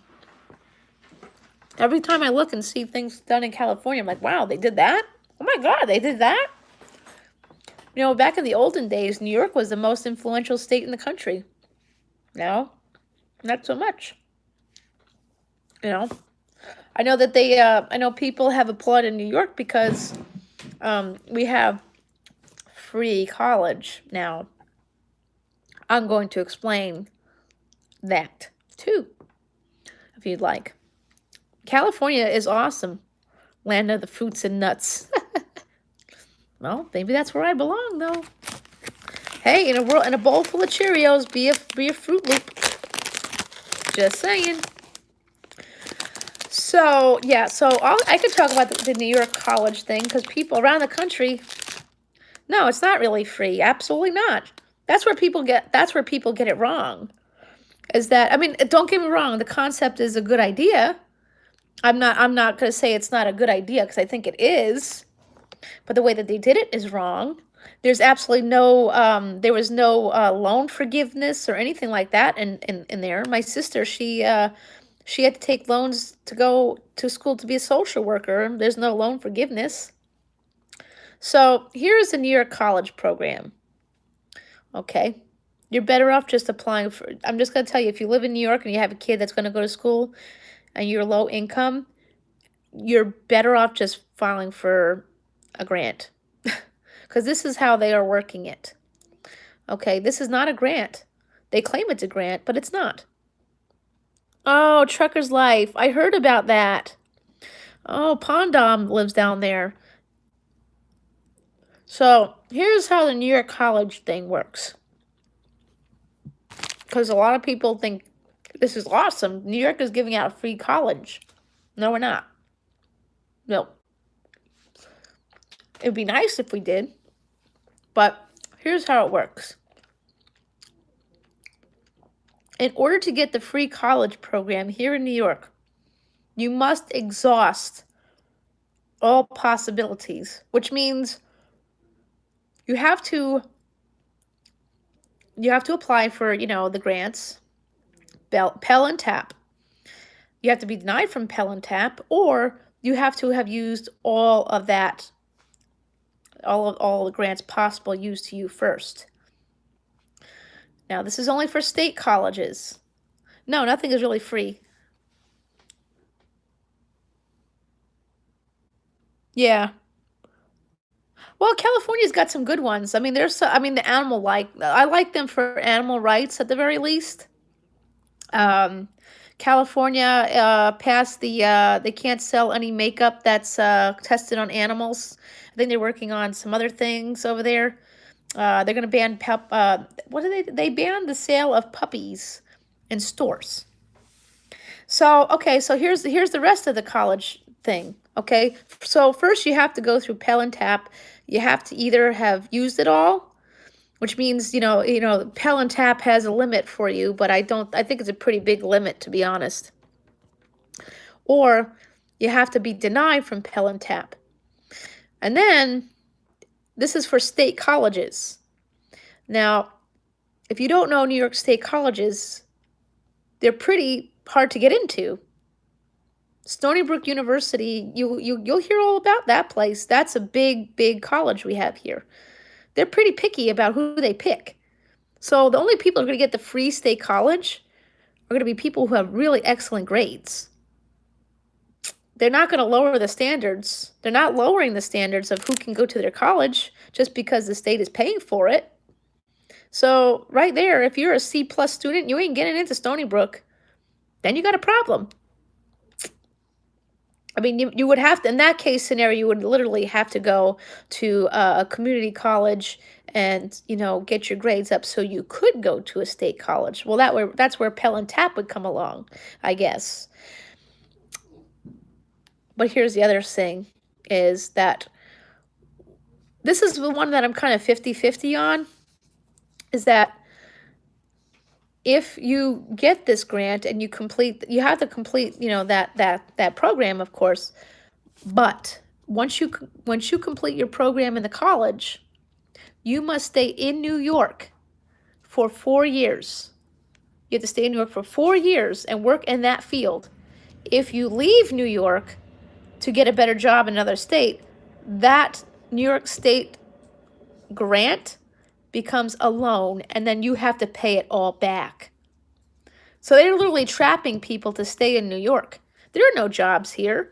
Speaker 1: every time I look and see things done in California, I'm like, wow, they did that? Oh my God, they did that? You know, back in the olden days, New York was the most influential state in the country. Now, not so much. You know, I know that I know people have applauded New York because we have free college now. I'm going to explain that too, if you'd like. California is awesome. Land of the fruits and nuts. Well, maybe that's where I belong, though. Hey, in a bowl full of Cheerios, be a Fruit Loop. Just saying. So yeah, I could talk about the New York college thing because people around the country. No, it's not really free. Absolutely not. That's where people get it wrong. Is that, I mean, don't get me wrong, the concept is a good idea. I'm not going to say it's not a good idea because I think it is. But the way that they did it is wrong. There's absolutely there was no loan forgiveness or anything like that in there. My sister, she had to take loans to go to school to be a social worker. There's no loan forgiveness. So here's the New York College program. Okay. You're better off just applying for, I'm just going to tell you, if you live in New York and you have a kid that's going to go to school and you're low income, you're better off just filing for a grant. Because this is how they are working it. Okay, this is not a grant. They claim it's a grant, but it's not. Oh, Trucker's Life. I heard about that. Oh, Pondom lives down there. So here's how the New York College thing works. Because a lot of people think this is awesome. New York is giving out free college. No, we're not. No. It'd be nice if we did. But here's how it works. In order to get the free college program here in New York, you must exhaust all possibilities, which means you have to apply for, the grants, Pell and TAP. You have to be denied from Pell and TAP, or you have to have used all of that, all the grants possible used to you first. Now, this is only for state colleges. No, nothing is really free. Yeah. Well, California's got some good ones. I mean, the I like them for animal rights at the very least. California passed they can't sell any makeup that's tested on animals. I think they're working on some other things over there. They're going to ban what do they banned the sale of puppies in stores. So, okay, so here's the rest of the college thing. Okay, so first you have to go through Pell and TAP. You have to either have used it all, which means Pell and TAP has a limit for you, but I think it's a pretty big limit, to be honest. Or you have to be denied from Pell and TAP. And then this is for state colleges. Now, if you don't know New York State colleges, they're pretty hard to get into. Stony Brook University, you'll hear all about that place. That's a big college we have here. They're pretty picky about who they pick. So the only people who are going to get the free state college are going to be people who have really excellent grades. They're not going to lower the standards. They're not lowering the standards of who can go to their college just because the state is paying for it. So right there, if you're a C plus student, you ain't getting into Stony Brook, then you got a problem. I mean, you would have to, in that case scenario, you would literally have to go to a community college and, get your grades up so you could go to a state college. Well, that's where Pell and Tap would come along, I guess. But here's the other thing is that this is the one that I'm kind of 50-50 on, is that if you get this grant and you have to complete, that program, of course, but once you complete your program in the college, you must stay in New York for 4 years. You have to stay in New York for 4 years and work in that field. If you leave New York to get a better job in another state, that New York State grant becomes a loan, and then you have to pay it all back. So they're literally trapping people to stay in New York. There are no jobs here,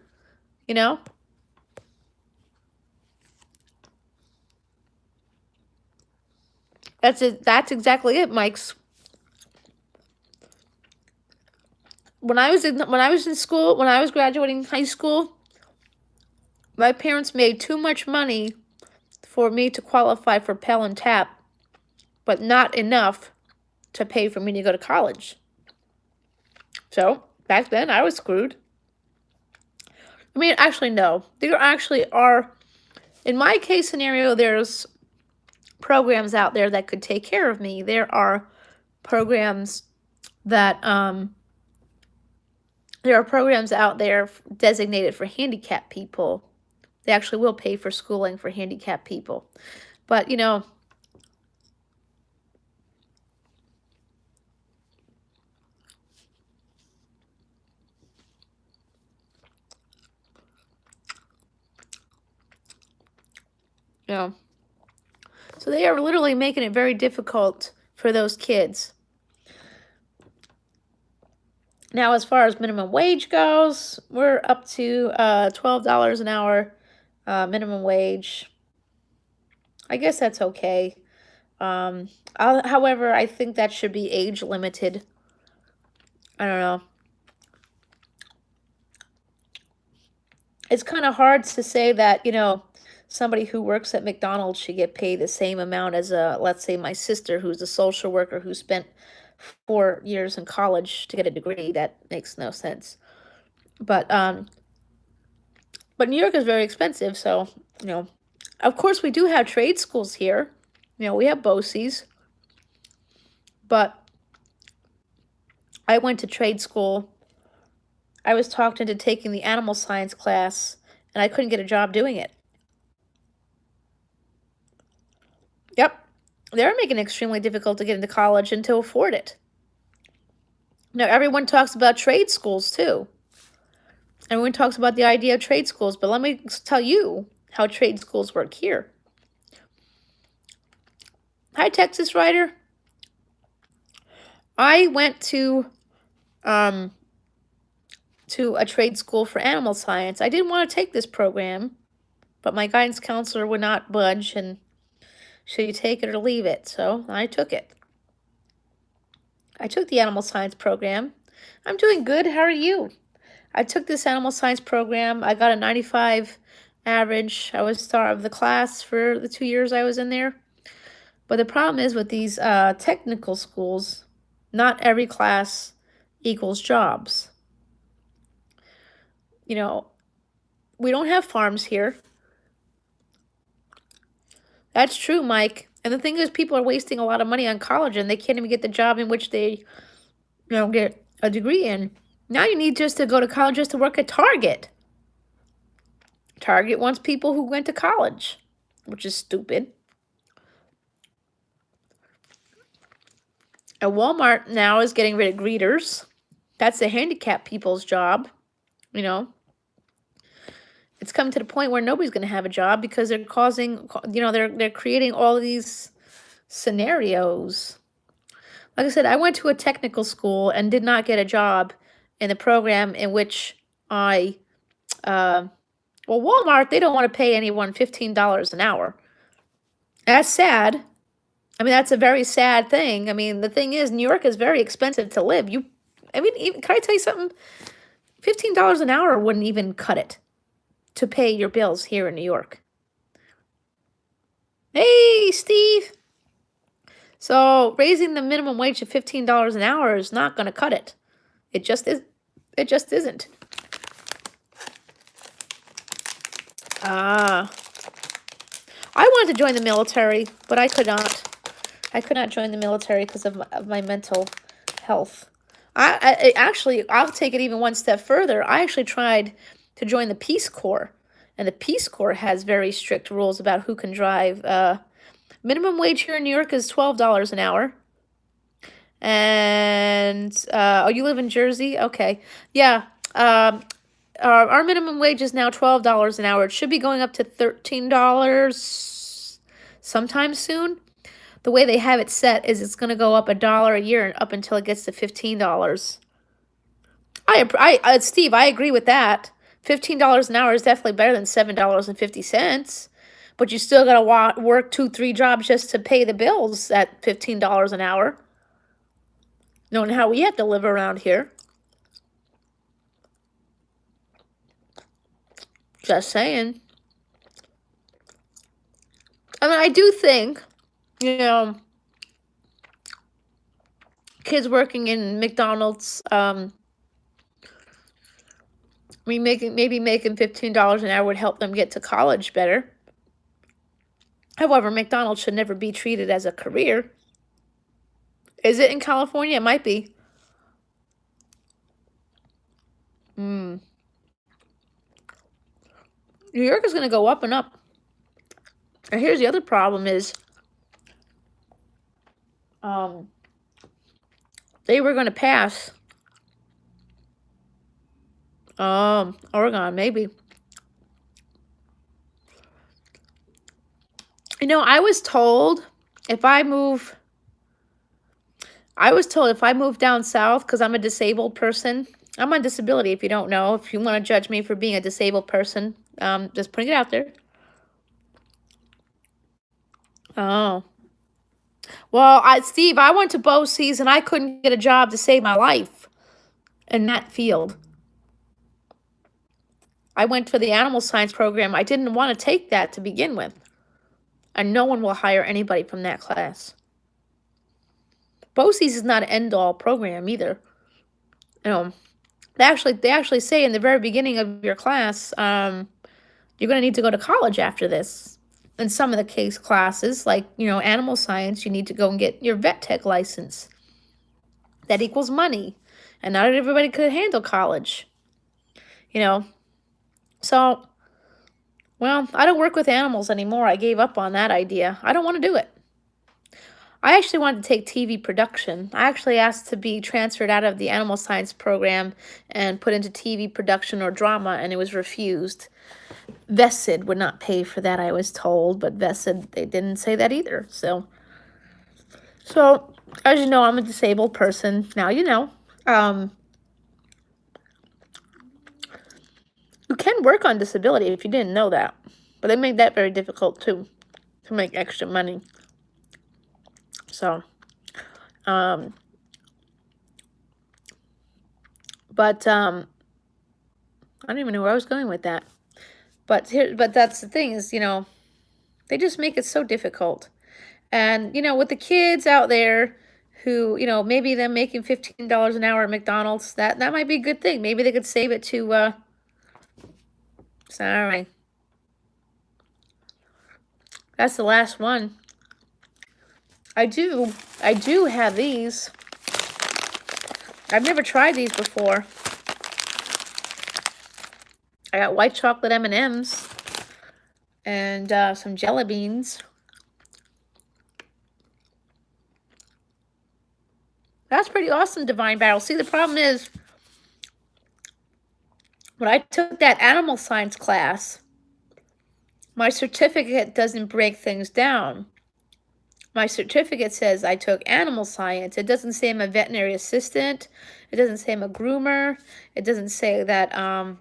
Speaker 1: That's it. That's exactly it, Mike's. When I was in school, when I was graduating high school, my parents made too much money for me to qualify for Pell and Tap, but not enough to pay for me to go to college. So back then, I was screwed. I mean, actually, no. There actually are, in my case scenario, there's programs out there that could take care of me. There are programs that, there are programs out there designated for handicapped people. They actually will pay for schooling for handicapped people. But, so they are literally making it very difficult for those kids. Now, as far as minimum wage goes, we're up to $12 an hour minimum wage. I guess that's okay. However, I think that should be age limited. I don't know. It's kind of hard to say that, somebody who works at McDonald's should get paid the same amount as let's say my sister, who's a social worker who spent 4 years in college to get a degree. That makes no sense. But New York is very expensive, so, of course we do have trade schools here. We have BOCES. But I went to trade school. I was talked into taking the animal science class, and I couldn't get a job doing it. Yep. They're making it extremely difficult to get into college and to afford it. Now, everyone talks about trade schools, too. Everyone talks about the idea of trade schools, but let me tell you how trade schools work here. Hi, Texas Writer. I went to a trade school for animal science. I didn't want to take this program, but my guidance counselor would not budge, and should you take it or leave it? So I took it. I took the animal science program. I'm doing good. How are you? I took this animal science program. I got a 95 average. I was star of the class for the 2 years I was in there. But the problem is with these technical schools, not every class equals jobs. We don't have farms here. That's true, Mike. And the thing is, people are wasting a lot of money on college, and they can't even get the job in which they, get a degree in. Now you need just to go to college just to work at Target. Target wants people who went to college, which is stupid. And Walmart now is getting rid of greeters. That's the handicapped people's job, It's come to the point where nobody's going to have a job because they're they're creating all of these scenarios. Like I said, I went to a technical school and did not get a job in the program in which Walmart, they don't want to pay anyone $15 an hour. That's sad. I mean, that's a very sad thing. I mean, the thing is, New York is very expensive to live. I mean, even, can I tell you something? $15 an hour wouldn't even cut it to pay your bills here in New York. Hey, Steve. So raising the minimum wage to $15 an hour is not going to cut it. It just is. It just isn't. I wanted to join the military, but I could not. I could not join the military because of my mental health. I actually, I'll take it even one step further. I actually tried to join the Peace Corps, and the Peace Corps has very strict rules about who can drive. Minimum wage here in New York is $12 an hour. And oh, you live in Jersey? Okay, yeah. Our minimum wage is now $12 an hour. It should be going up to $13 sometime soon. The way they have it set is it's going to go up $1 a year up until it gets to $15. Steve, I agree with that. $15 an hour is definitely better than $7.50. But you still got to work 2-3 jobs just to pay the bills at $15 an hour. Knowing how we have to live around here. Just saying. I mean, I do think, kids working in McDonald's, maybe making $15 an hour would help them get to college better. However, McDonald's should never be treated as a career. Is it in California? It might be. New York is going to go up and up. And here's the other problem is, they were going to pass, Oregon, maybe. I was told if I move down south, because I'm a disabled person. I'm on disability, if you don't know. If you want to judge me for being a disabled person, just putting it out there. Oh. Well, Steve, I went to BOCES and I couldn't get a job to save my life in that field. I went for the animal science program. I didn't want to take that to begin with. And no one will hire anybody from that class. BOCES is not an end-all program either. They actually say in the very beginning of your class, you're going to need to go to college after this. In some of the case classes, like, animal science, you need to go and get your vet tech license. That equals money. And not everybody could handle college. So, well, I don't work with animals anymore. I gave up on that idea. I don't want to do it. I actually wanted to take TV production. I actually asked to be transferred out of the animal science program and put into TV production or drama, and it was refused. VESID would not pay for that, I was told, but VESID, they didn't say that either. So as you know, I'm a disabled person. Now you know. You can work on disability if you didn't know that, but they make that very difficult too, to make extra money. So, but I don't even know where I was going with that. But that's the thing is, they just make it so difficult. And, with the kids out there who, maybe them making $15 an hour at McDonald's, that might be a good thing. Maybe they could save it to, sorry. That's the last one. I do have these. I've never tried these before. I got white chocolate M&Ms and some jelly beans. That's pretty awesome, Divine Battle. See, the problem is, when I took that animal science class, my certificate doesn't break things down. My certificate says I took animal science. It doesn't say I'm a veterinary assistant. It doesn't say I'm a groomer. It doesn't say that I'm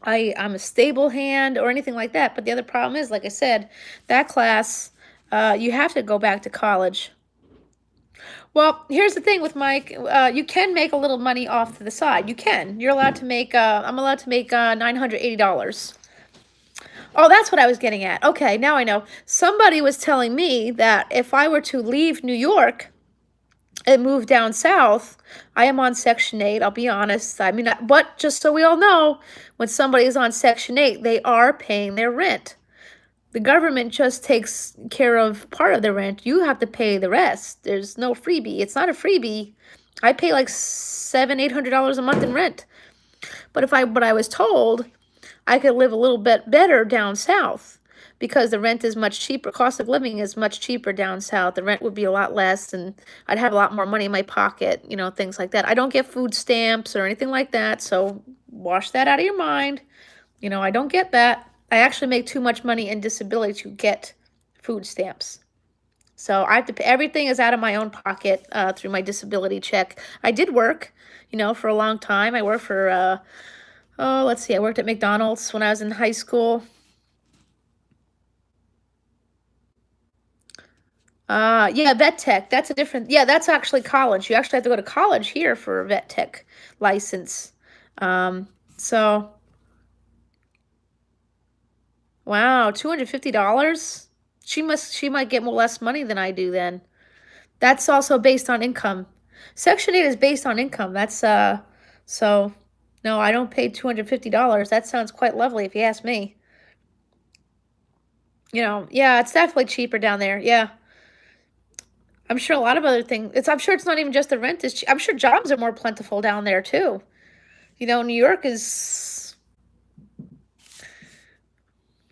Speaker 1: a stable hand or anything like that. But the other problem is, like I said, that class You have to go back to college. Well, here's the thing with Mike. You can make a little money off to the side. You can. You're allowed to make. I'm allowed to make $980. Oh, that's what I was getting at. Okay, now I know. Somebody was telling me that if I were to leave New York and move down south, I am on Section 8. I'll be honest. I mean, but just so we all know, when somebody is on Section 8, they are paying their rent. The government just takes care of part of the rent. You have to pay the rest. There's no freebie. It's not a freebie. I pay like $700-800 a month in rent. But I was told I could live a little bit better down south because the rent is much cheaper. Cost of living is much cheaper down south. The rent would be a lot less, and I'd have a lot more money in my pocket. Things like that. I don't get food stamps or anything like that, so wash that out of your mind. I don't get that. I actually make too much money in disability to get food stamps. So I have to pay, everything is out of my own pocket through my disability check. I did work, for a long time. I worked for, let's see, I worked at McDonald's when I was in high school. Yeah, vet tech. That's a different, yeah, that's actually college. You actually have to go to college here for a vet tech license. So, wow, $250? She might get more less money than I do then. That's also based on income. Section 8 is based on income. That's so no, I don't pay $250. That sounds quite lovely if you ask me. Yeah, it's definitely cheaper down there. Yeah. I'm sure a lot of other things. I'm sure it's not even just the rent is I'm sure jobs are more plentiful down there too. New York is.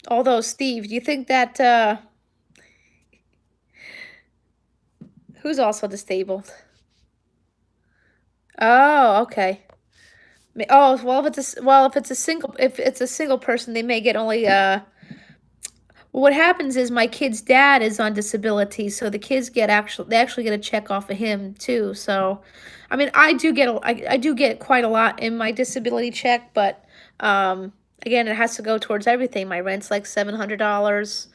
Speaker 1: Although, Steve, do you think that who's also disabled? Oh, okay. Oh, well, if it's a single person, they may get only what happens is my kid's dad is on disability, so the kids they actually get a check off of him too. So, I mean, I do get quite a lot in my disability check, but again, it has to go towards everything. My rent's like $700.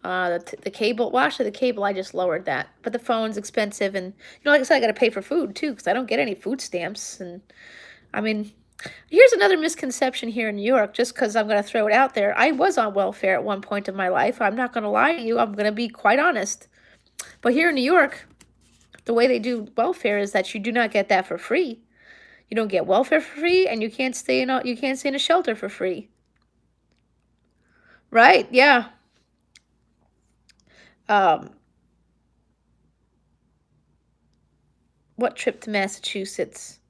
Speaker 1: The cable, well, actually, the cable I just lowered that, but the phone's expensive, and like I said, I got to pay for food too because I don't get any food stamps, and I mean. Here's another misconception here in New York, just because I'm going to throw it out there. I was on welfare at one point in my life. I'm not going to lie to you. I'm going to be quite honest. But here in New York, the way they do welfare is that you do not get that for free. You don't get welfare for free, and you can't stay in a shelter for free. Right? Yeah. What trip to Massachusetts?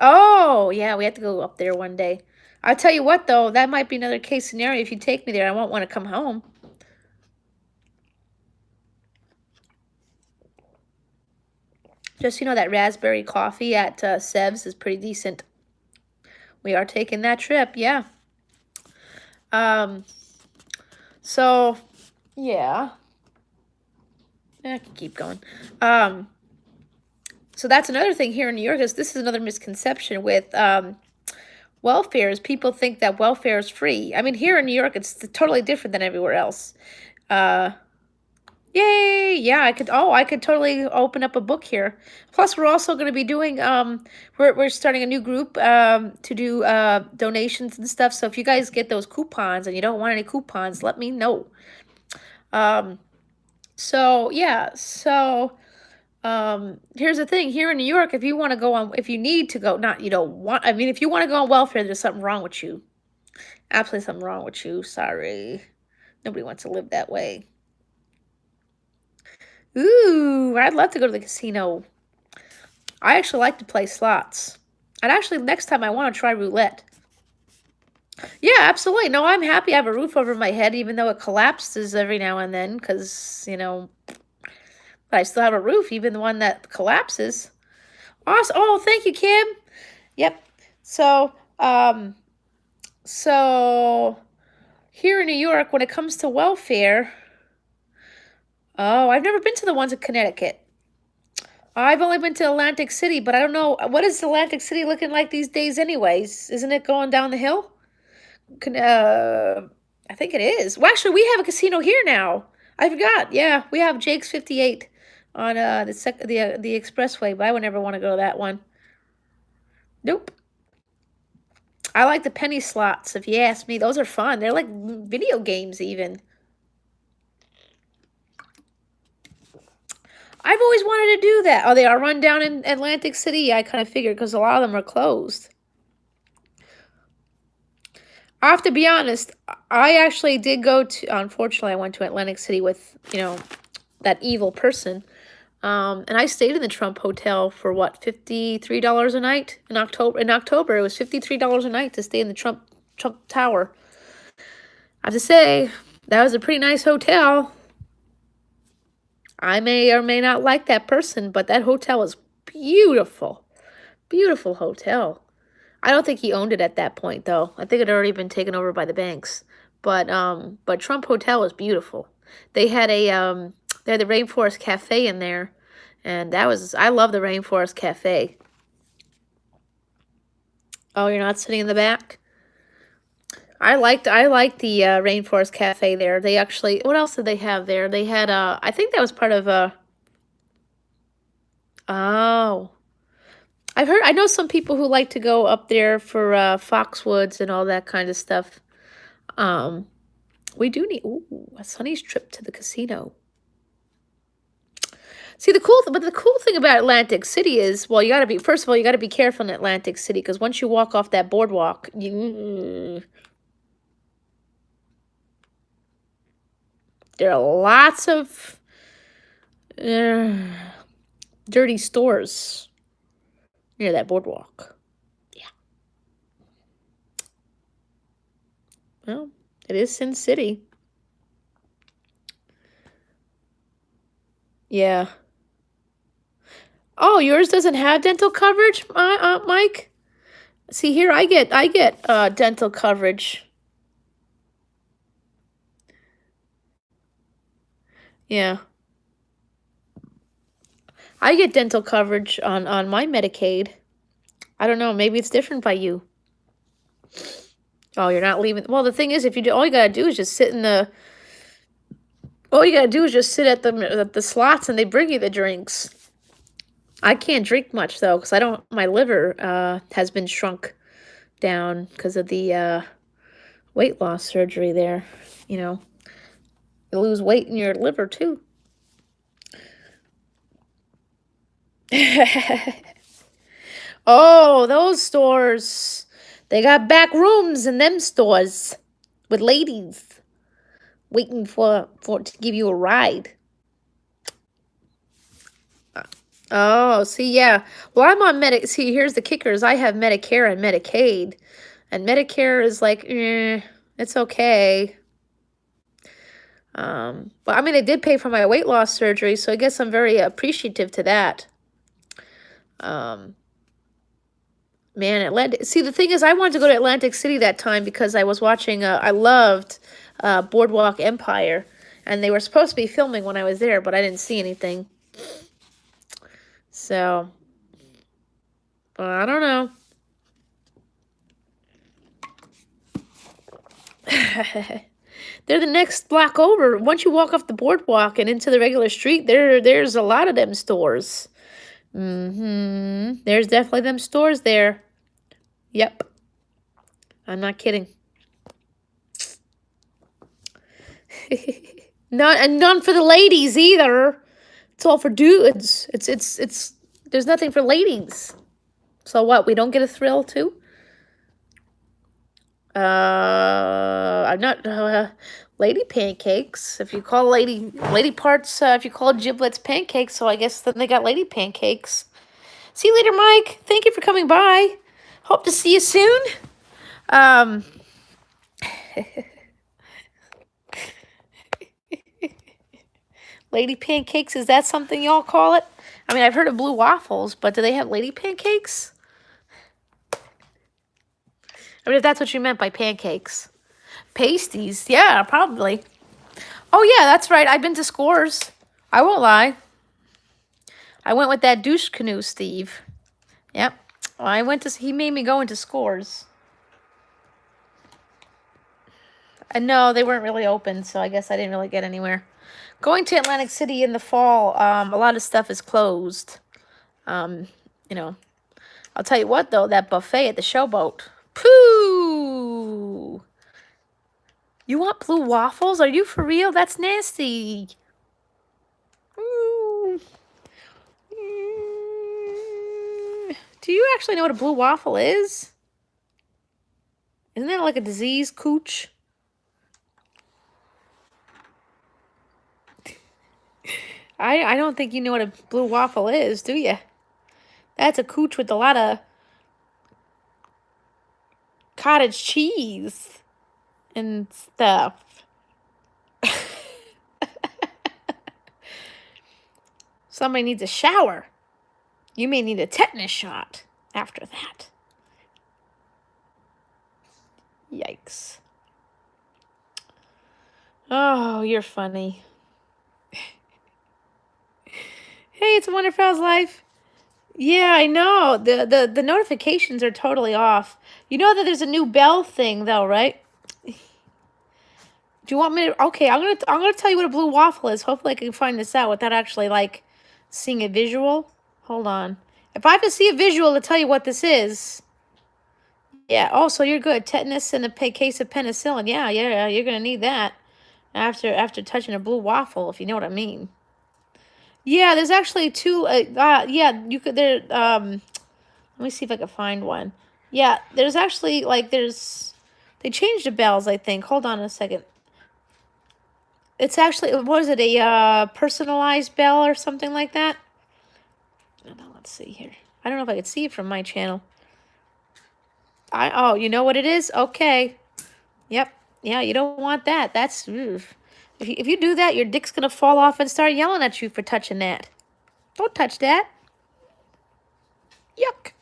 Speaker 1: Oh, yeah, we have to go up there one day. I'll tell you what, though, that might be another case scenario. If you take me there, I won't want to come home. Just, that raspberry coffee at Sev's is pretty decent. We are taking that trip, yeah. So, yeah. I can keep going. So that's another thing here in New York is this is another misconception with welfare is people think that welfare is free. I mean, here in New York, it's totally different than everywhere else. Yay! Yeah, I could totally open up a book here. Plus, we're also going to be doing we're starting a new group to do donations and stuff. So if you guys get those coupons and you don't want any coupons, let me know. So yeah, so here's the thing. Here in New York, if you want to go on, if you need to go, not you don't want. I mean, if you want to go on welfare, there's something wrong with you. Absolutely something wrong with you. Sorry, nobody wants to live that way. Ooh, I'd love to go to the casino. I actually like to play slots. And actually, next time I want to try roulette. Yeah, absolutely. No, I'm happy I have a roof over my head, even though it collapses every now and then, because, but I still have a roof, even the one that collapses. Awesome. Oh, thank you, Kim. Yep. So, here in New York, when it comes to welfare, oh, I've never been to the ones in Connecticut. I've only been to Atlantic City, but I don't know. What is Atlantic City looking like these days anyways? Isn't it going down the hill? I think it is. Well, actually, we have a casino here now. I forgot. Yeah, we have Jake's 58 on the expressway, but I would never want to go to that one. Nope. I like the penny slots, if you ask me. Those are fun. They're like video games, even. I've always wanted to do that. Oh, they are run down in Atlantic City? Yeah, I kind of figured because a lot of them are closed. I have to be honest. I actually did go to, unfortunately, I went to Atlantic City with, that evil person. And I stayed in the Trump Hotel for what, $53 a night in October. In October, it was $53 a night to stay in the Trump Tower. I have to say, that was a pretty nice hotel. I may or may not like that person, but that hotel was beautiful. Beautiful hotel. I don't think he owned it at that point, though. I think it had already been taken over by the banks. But Trump Hotel was beautiful. They had they had the Rainforest Cafe in there, and I love the Rainforest Cafe. Oh, you're not sitting in the back? I liked the Rainforest Cafe there. They actually, what else did they have there? They had I think that was part of oh. I know some people who like to go up there for Foxwoods and all that kind of stuff. We do need a Sonny's trip to the casino. See, the cool thing about Atlantic City is, well, first of all, you gotta be careful in Atlantic City, because once you walk off that boardwalk, there are lots of dirty stores near that boardwalk. Yeah. Well, it is Sin City. Yeah. Oh, yours doesn't have dental coverage, Mike? See, here I get dental coverage. Yeah. I get dental coverage on my Medicaid. I don't know, maybe it's different by you. Oh, you're not leaving. Well, the thing is, all you gotta do is just sit at the slots and they bring you the drinks. I can't drink much though, because my liver has been shrunk down because of the weight loss surgery there. You lose weight in your liver too. Oh, those stores. They got back rooms in them stores with ladies waiting for to give you a ride. Oh, see, yeah. Well, I'm on See, here's the kickers. I have Medicare and Medicaid. And Medicare is like, it's okay. But I mean, they did pay for my weight loss surgery, so I guess I'm very appreciative to that. Man, see, the thing is, I wanted to go to Atlantic City that time because I was watching, I loved Boardwalk Empire, and they were supposed to be filming when I was there, but I didn't see anything. So, I don't know. They're the next block over. Once you walk off the boardwalk and into the regular street, there's a lot of them stores. There's definitely them stores there. Yep. I'm not kidding. None for the ladies either. It's all for dudes. It's there's nothing for ladies. So what? We don't get a thrill too? I'm not lady pancakes. If you call lady parts, if you call giblets pancakes, so I guess then they got lady pancakes. See you later, Mike. Thank you for coming by. Hope to see you soon. Lady pancakes, is that something y'all call it? I mean, I've heard of blue waffles, but do they have lady pancakes? I mean, if that's what you meant by pancakes. Pasties, yeah, probably. Oh, yeah, that's right. I've been to Scores. I won't lie. I went with that douche canoe, Steve. Yep. He made me go into Scores. And no, they weren't really open, so I guess I didn't really get anywhere. Going to Atlantic City in the fall, a lot of stuff is closed. You know, I'll tell you what, though, that buffet at the Showboat. Pooh! You want blue waffles? Are you for real? That's nasty. Ooh. Do you actually know what a blue waffle is? Isn't that like a disease, Cooch? I don't think you know what a blue waffle is, do you? That's a Cooch with a lot of cottage cheese and stuff. Somebody needs a shower. You may need a tetanus shot after that. Yikes. Oh, you're funny. Hey, it's a Wonderfowl's Life. Yeah, I know. The notifications are totally off. You know that there's a new bell thing though, right? Do you want me to? Okay, I'm gonna tell you what a blue waffle is. Hopefully I can find this out without actually like seeing a visual. Hold on. If I have to see a visual to tell you what this is. Yeah, oh, so you're good. Tetanus and a case of penicillin. Yeah, you're gonna need that after touching a blue waffle, if you know what I mean. Yeah, there's actually two. Yeah, you could. There. Let me see if I can find one. Yeah, there's actually like They changed the bells, I think. Hold on a second. It's actually, what is it? A personalized bell or something like that. Let's see here. I don't know if I can see it from my channel. Oh, you know what it is? Okay. Yep. Yeah, you don't want that. That's if you do that, your dick's gonna fall off and start yelling at you for touching that. Don't touch that. Yuck.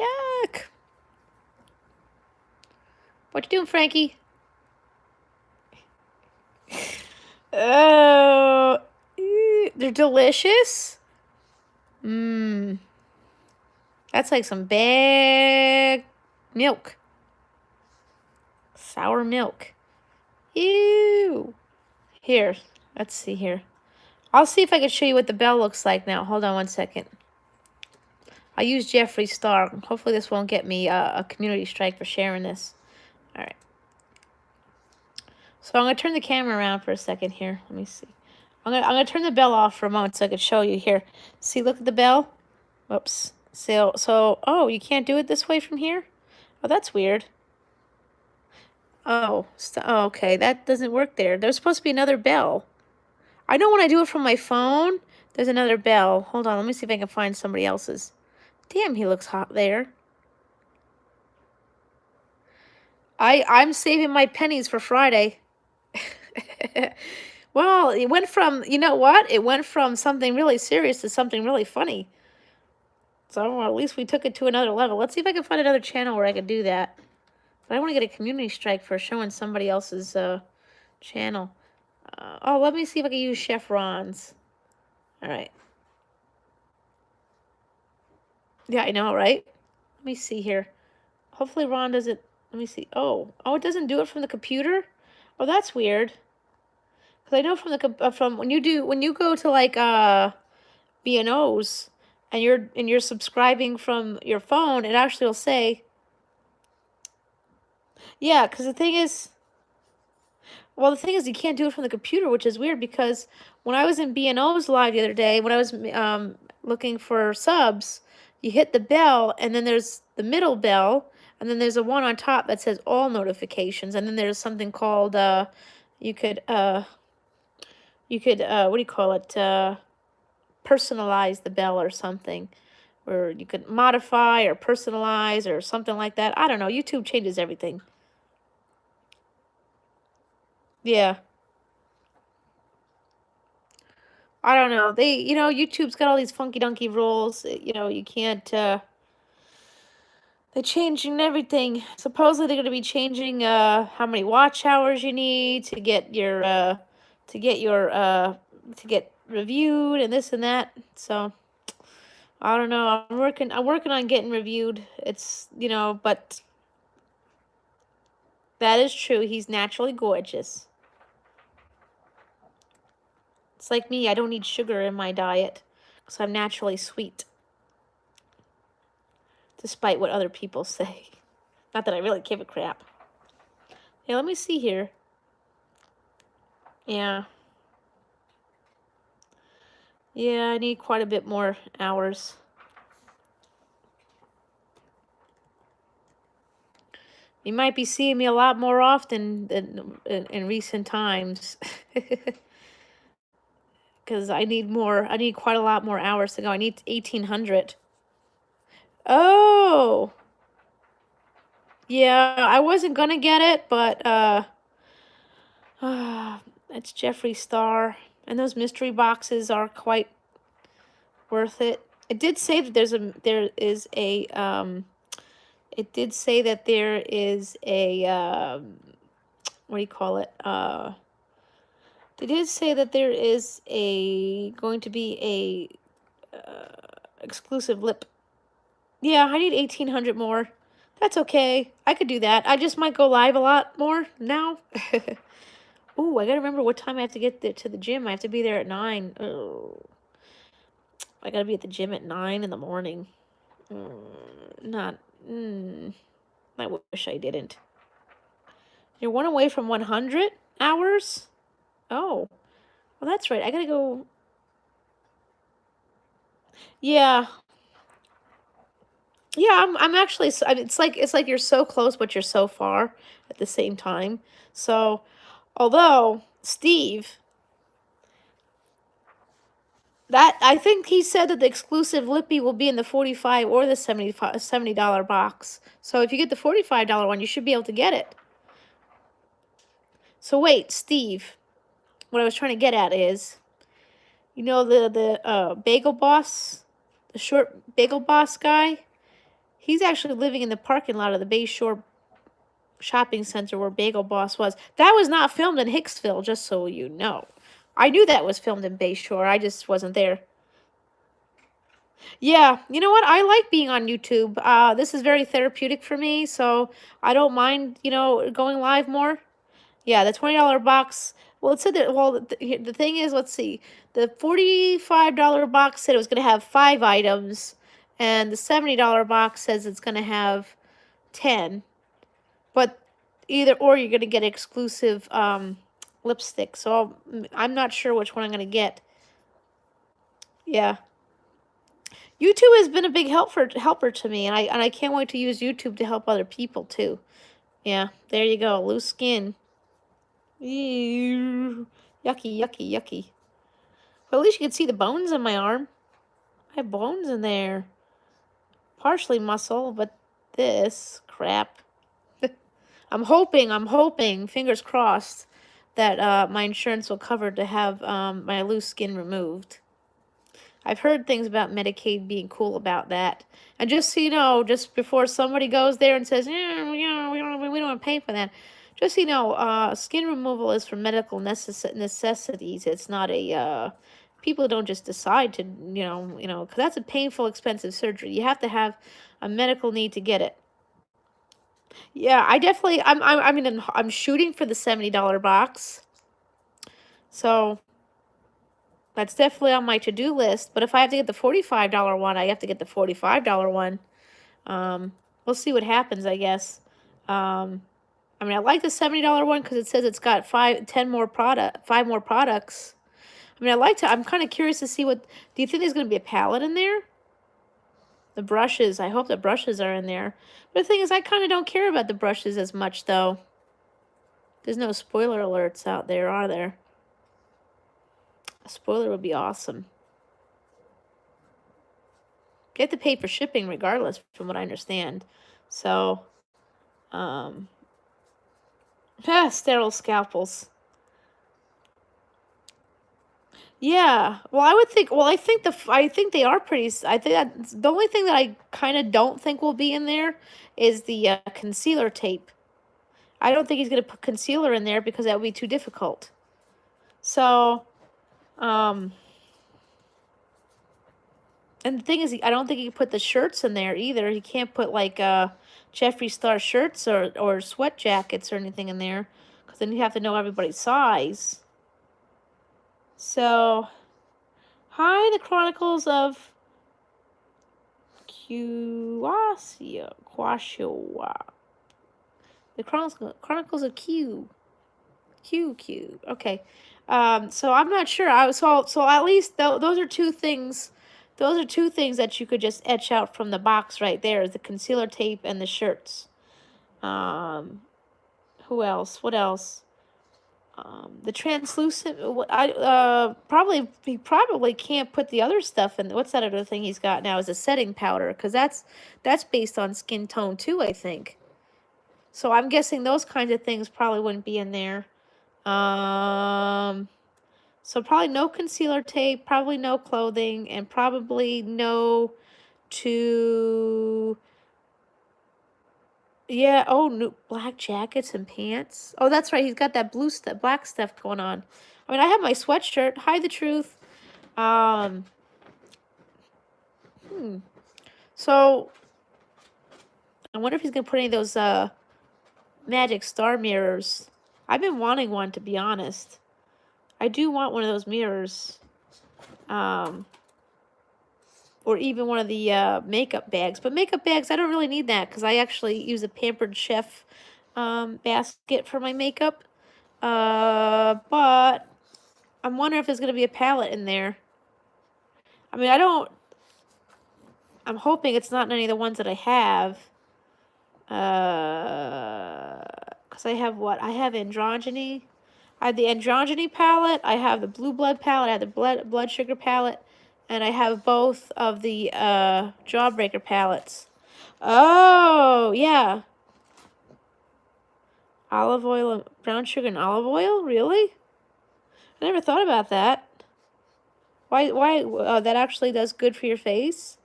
Speaker 1: Yuck. What you doing, Frankie? Oh, they're delicious. Mmm. That's like some bad milk. Sour milk. Ew. Here, let's see here. I'll see if I can show you what the bell looks like now. Hold on one second. I use Jeffree Star. Hopefully this won't get me a community strike for sharing this. All right. So I'm going to turn the camera around for a second here. Let me see. I'm gonna turn the bell off for a moment so I can show you here. See, look at the bell. Whoops. So, oh, you can't do it this way from here? Oh, that's weird. Oh, okay, that doesn't work there. There's supposed to be another bell. I know when I do it from my phone, there's another bell. Hold on, let me see if I can find somebody else's. Damn, he looks hot there. I'm saving my pennies for Friday. Well, it went from, you know what? It went from something really serious to something really funny. So at least we took it to another level. Let's see if I can find another channel where I could do that. But I want to get a community strike for showing somebody else's channel. Oh, let me see if I can use Chef Ron's. All right. Yeah, I know, right? Let me see here. Hopefully Ron doesn't. Let me see. Oh, it doesn't do it from the computer. Oh, that's weird. Because I know from the from when you go to like B&O's and you're subscribing from your phone, it actually will say. Yeah, because the thing is. Well, the thing is, you can't do it from the computer, which is weird because when I was in B&O's live the other day, when I was looking for subs, you hit the bell, and then there's the middle bell, and then there's a one on top that says all notifications, and then there's something called you could what do you call it? Personalize the bell or something, or you could modify or personalize or something like that. I don't know. YouTube changes everything. Yeah. I don't know. YouTube's got all these funky dunky rules. You can't, they're changing everything. Supposedly they're going to be changing, how many watch hours you need to get reviewed and this and that. So, I don't know. I'm working on getting reviewed. It's, but That is true. He's naturally gorgeous. It's like me. I don't need sugar in my diet because I'm naturally sweet, despite what other people say. Not that I really give a crap. Hey, let me see here. Yeah. Yeah, I need quite a bit more hours. You might be seeing me a lot more often than in recent times. Because I need quite a lot more hours to go. I need 1,800. Oh! Yeah, I wasn't gonna get it, but, it's Jeffree Star. And those mystery boxes are quite worth it. It did say that it did say that there is a, what do you call it? They did say that there is going to be a, exclusive lip. Yeah, I need 1,800 more. That's okay. I could do that. I just might go live a lot more now. Ooh, I gotta remember what time I have to get to the gym. I have to be there at 9. Oh, I gotta be at the gym at 9 in the morning. Not. I wish I didn't. You're 1 away from 100 hours? Oh, well, that's right. I gotta go. Yeah. Yeah, I'm actually, I mean, it's like you're so close, but you're so far at the same time. So, although Steve, that I think he said that the exclusive Lippy will be in the 45 or the $70 box. So if you get the $45 one, you should be able to get it. So wait, Steve, what I was trying to get at is, you know, the Bagel Boss, the short Bagel Boss guy. He's actually living in the parking lot of the Bayshore shopping center where Bagel Boss was. That was not filmed in Hicksville, just so you know. I knew that was filmed in Bayshore. I just wasn't there. Yeah, you know what? I like being on YouTube. This is very therapeutic for me, so I don't mind, going live more. Yeah, the $20 box. Well, it said that. Well, the thing is, let's see. The $45 box said it was going to have 5 items, and the $70 box says it's going to have 10. But either or, you're going to get exclusive lipstick. So I'm not sure which one I'm going to get. Yeah. YouTube has been a big helper to me, and I can't wait to use YouTube to help other people too. Yeah, there you go, loose skin. Ew. Yucky, yucky, yucky. But at least you can see the bones in my arm. I have bones in there. Partially muscle, but this crap. I'm hoping, fingers crossed, that my insurance will cover to have my loose skin removed. I've heard things about Medicaid being cool about that. And just so you know, just before somebody goes there and says, yeah, we don't want to pay for that, just so you know, skin removal is for medical necessities. It's not a, people don't just decide to, because that's a painful, expensive surgery. You have to have a medical need to get it. Yeah, I definitely, I'm shooting for the $70 box. So that's definitely on my to-do list. But if I have to get the $45 one, I have to get the $45 one. We'll see what happens, I guess. I like the $70 one because it says it's got 5 more products. I'm kind of curious to see do you think there's going to be a palette in there? The brushes, I hope the brushes are in there. But the thing is, I kind of don't care about the brushes as much, though. There's no spoiler alerts out there, are there? A spoiler would be awesome. You have to pay for shipping regardless, from what I understand. So, sterile scalpels. Yeah. Well, I would think. Well, I think they are pretty. I think that the only thing that I kind of don't think will be in there is the concealer tape. I don't think he's gonna put concealer in there because that would be too difficult. So, And the thing is, I don't think he can put the shirts in there either. He can't put like Jeffree Star shirts or sweat jackets or anything in there, because then you have to know everybody's size. So, hi, the Chronicles of Quashua. The Chronicles of Q. Okay. So I'm not sure. So at least those are two things. Those are two things that you could just etch out from the box right there: is the concealer tape and the shirts. Who else? What else? The translucent. He probably can't put the other stuff in. What's that other thing he's got now? Is a setting powder, because that's based on skin tone too, I think. So I'm guessing those kinds of things probably wouldn't be in there. So probably no concealer tape, probably no clothing, and probably no new black jackets and pants. Oh, that's right, he's got that black stuff going on. I mean, I have my sweatshirt, hide the truth. So I wonder if he's gonna put any of those magic star mirrors. I've been wanting one, to be honest. I do want one of those mirrors. Or even one of the makeup bags. But makeup bags, I don't really need that, because I actually use a Pampered Chef basket for my makeup. But I'm wondering if there's going to be a palette in there. I mean, I'm hoping it's not any of the ones that I have. Because I have what? I have Androgyny. I have the Androgyny palette. I have the Blue Blood palette. I have the Blood Sugar palette. And I have both of the Jawbreaker palettes. Oh, yeah. Olive oil, brown sugar, and olive oil? Really? I never thought about that. Why? That actually does good for your face?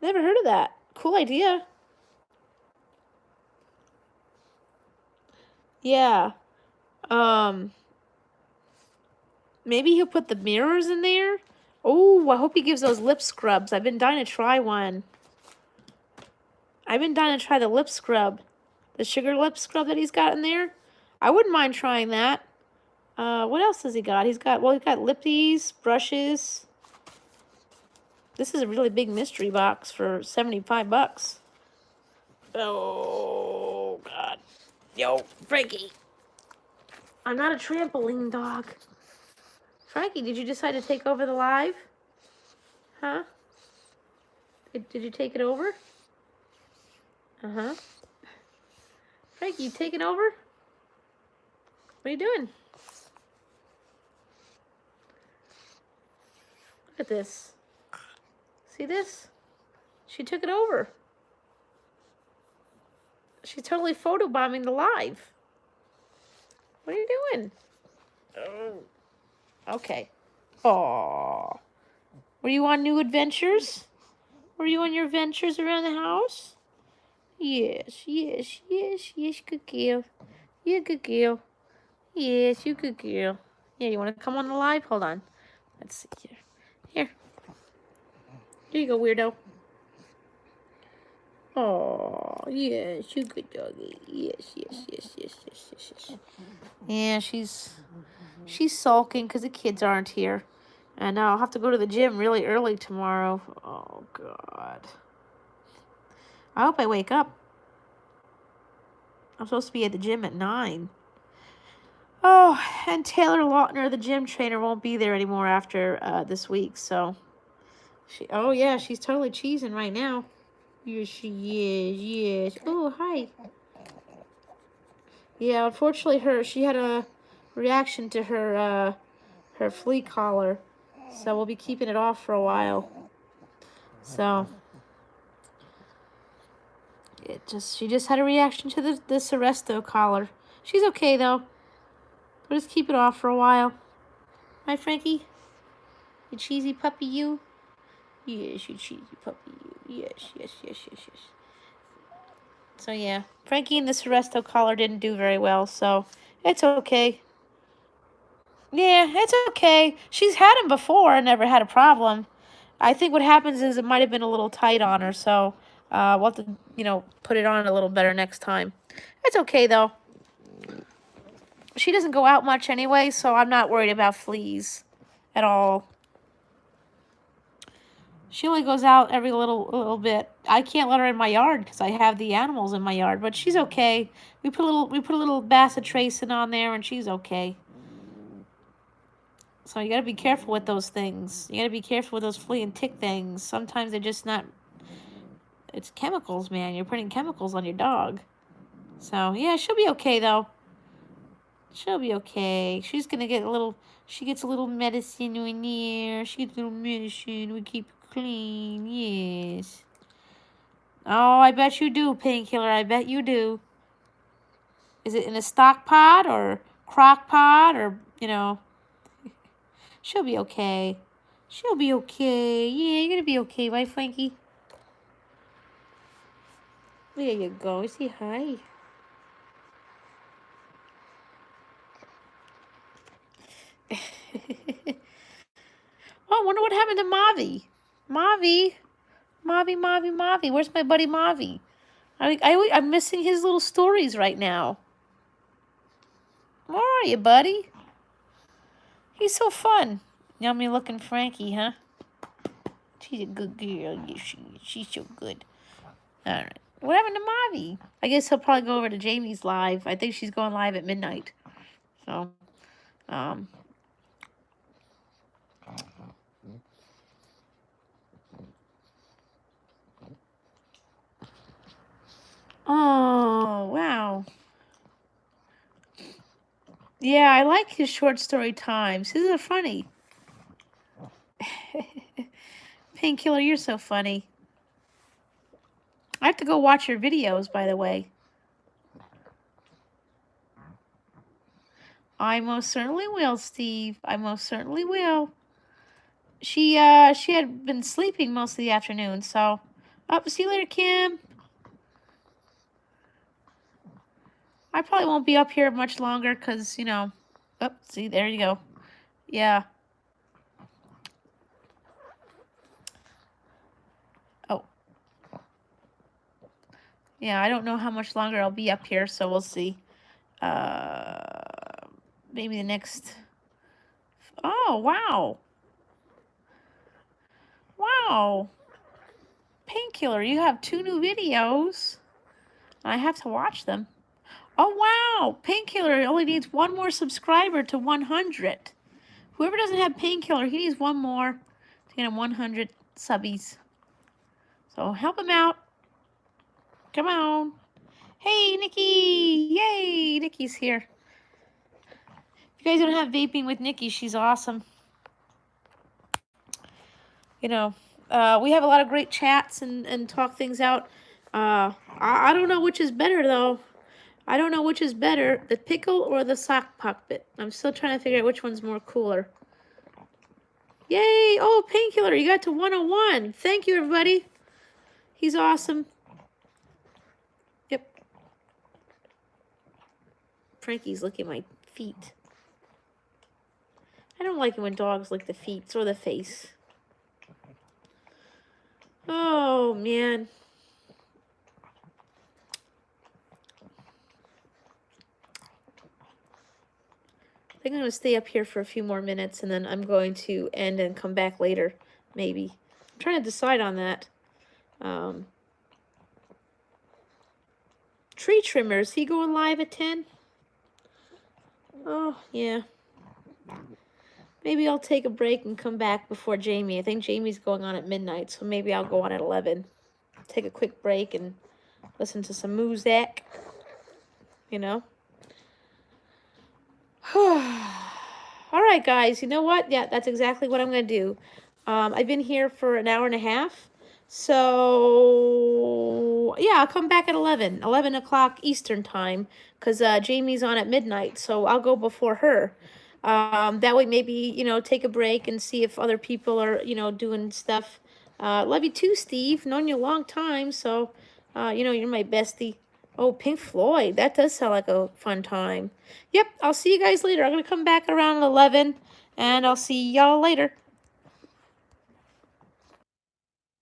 Speaker 1: Never heard of that. Cool idea. Yeah. Maybe he'll put the mirrors in there? Oh, I hope he gives those lip scrubs. I've been dying to try one. I've been dying to try the lip scrub. The sugar lip scrub that he's got in there. I wouldn't mind trying that. What else has he got? He's got lippies, brushes. This is a really big mystery box for 75 bucks. Oh, God. Yo, Frankie. I'm not a trampoline dog. Frankie, did you decide to take over the live? Huh? Did you take it over? Uh-huh. Frankie, you taking over? What are you doing? Look at this. See this? She took it over. She's totally photobombing the live. What are you doing? Oh. Okay. Aww. Were you on new adventures? Were you on your adventures around the house? Yes, good girl. You're a good girl. Yes, you good girl. Yeah, you want to come on the live? Hold on. Let's see here. Here. Here you go, weirdo. Oh, yes, you good doggy. Yes. Yeah, she's sulking because the kids aren't here. And I'll have to go to the gym really early tomorrow. Oh, God. I hope I wake up. I'm supposed to be at the gym at 9. Oh, and Taylor Lautner, the gym trainer, won't be there anymore after this week, so... she's totally cheesing right now. Yes, she is, yes. Oh, hi. Yeah, unfortunately, she had a reaction to her flea collar, so we'll be keeping it off for a while. So... she just had a reaction to the Seresto collar. She's okay, though. We'll just keep it off for a while. Right, Frankie? You cheesy puppy, you? Yes, you cheesy puppy, you. Yes. So, yeah. Frankie and the Seresto collar didn't do very well, so it's okay. Yeah, it's okay. She's had him before and never had a problem. I think what happens is it might have been a little tight on her, so we'll have to, you know, put it on a little better next time. It's okay, though. She doesn't go out much anyway, so I'm not worried about fleas at all. She only goes out every little bit. I can't let her in my yard because I have the animals in my yard, but she's okay. We put a little bacitracin on there, and she's okay. So you gotta be careful with those things. You gotta be careful with those flea and tick things. Sometimes they're just not. It's chemicals, man. You're putting chemicals on your dog. So yeah, she'll be okay though. She'll be okay. She's gonna get a little. She gets a little medicine in there. She gets a little medicine. We keep her clean. Yes. Oh, I bet you do, Painkiller. I bet you do. Is it in a stock pot or crock pot or, you know? She'll be okay. She'll be okay. Yeah, you're gonna be okay, right, Frankie? There you go. Say hi. Oh, I wonder what happened to Mavi. Mavi. Where's my buddy Mavi? I'm missing his little stories right now. Where are you, buddy? He's so fun. Yummy looking Frankie, huh? She's a good girl. Yes, she's so good. All right. What happened to Mavi? I guess he'll probably go over to Jamie's live. I think she's going live at midnight. So, oh, wow. Yeah, I like his short story times. His are funny. Painkiller, you're so funny. I have to go watch your videos, by the way. I most certainly will, Steve. I most certainly will. She had been sleeping most of the afternoon, so... see you later, Kim. I probably won't be up here much longer because, you know... Oh, see, there you go. Yeah. Oh. Yeah, I don't know how much longer I'll be up here, so we'll see. Maybe the next... Oh, wow. Wow. Painkiller, you have 2 new videos. I have to watch them. Oh, wow. Painkiller only needs 1 more subscriber to 100. Whoever doesn't have Painkiller, he needs 1 more to get him 100 subbies. So help him out. Come on. Hey, Nikki. Yay, Nikki's here. If you guys don't have vaping with Nikki, she's awesome. You know, we have a lot of great chats and talk things out. I don't know which is better, though. I don't know which is better, the pickle or the sock puppet. I'm still trying to figure out which one's more cooler. Yay! Oh, Painkiller, you got to 101. Thank you, everybody. He's awesome. Yep. Frankie's licking my feet. I don't like it when dogs lick the feet or the face. Oh, man. I think I'm going to stay up here for a few more minutes, and then I'm going to end and come back later, maybe. I'm trying to decide on that. Tree Trimmers, he going live at 10? Oh, yeah. Maybe I'll take a break and come back before Jamie. I think Jamie's going on at midnight, so maybe I'll go on at 11. Take a quick break and listen to some music, you know. All right, guys, you know what? Yeah, that's exactly what I'm going to do. I've been here for an hour and a half. So, yeah, I'll come back at 11 o'clock Eastern time, because Jamie's on at midnight, so I'll go before her. That way maybe, you know, take a break and see if other people are, you know, doing stuff. Love you too, Steve. Known you a long time, so, you know, you're my bestie. Oh, Pink Floyd. That does sound like a fun time. Yep, I'll see you guys later. I'm going to come back around 11, and I'll see y'all later.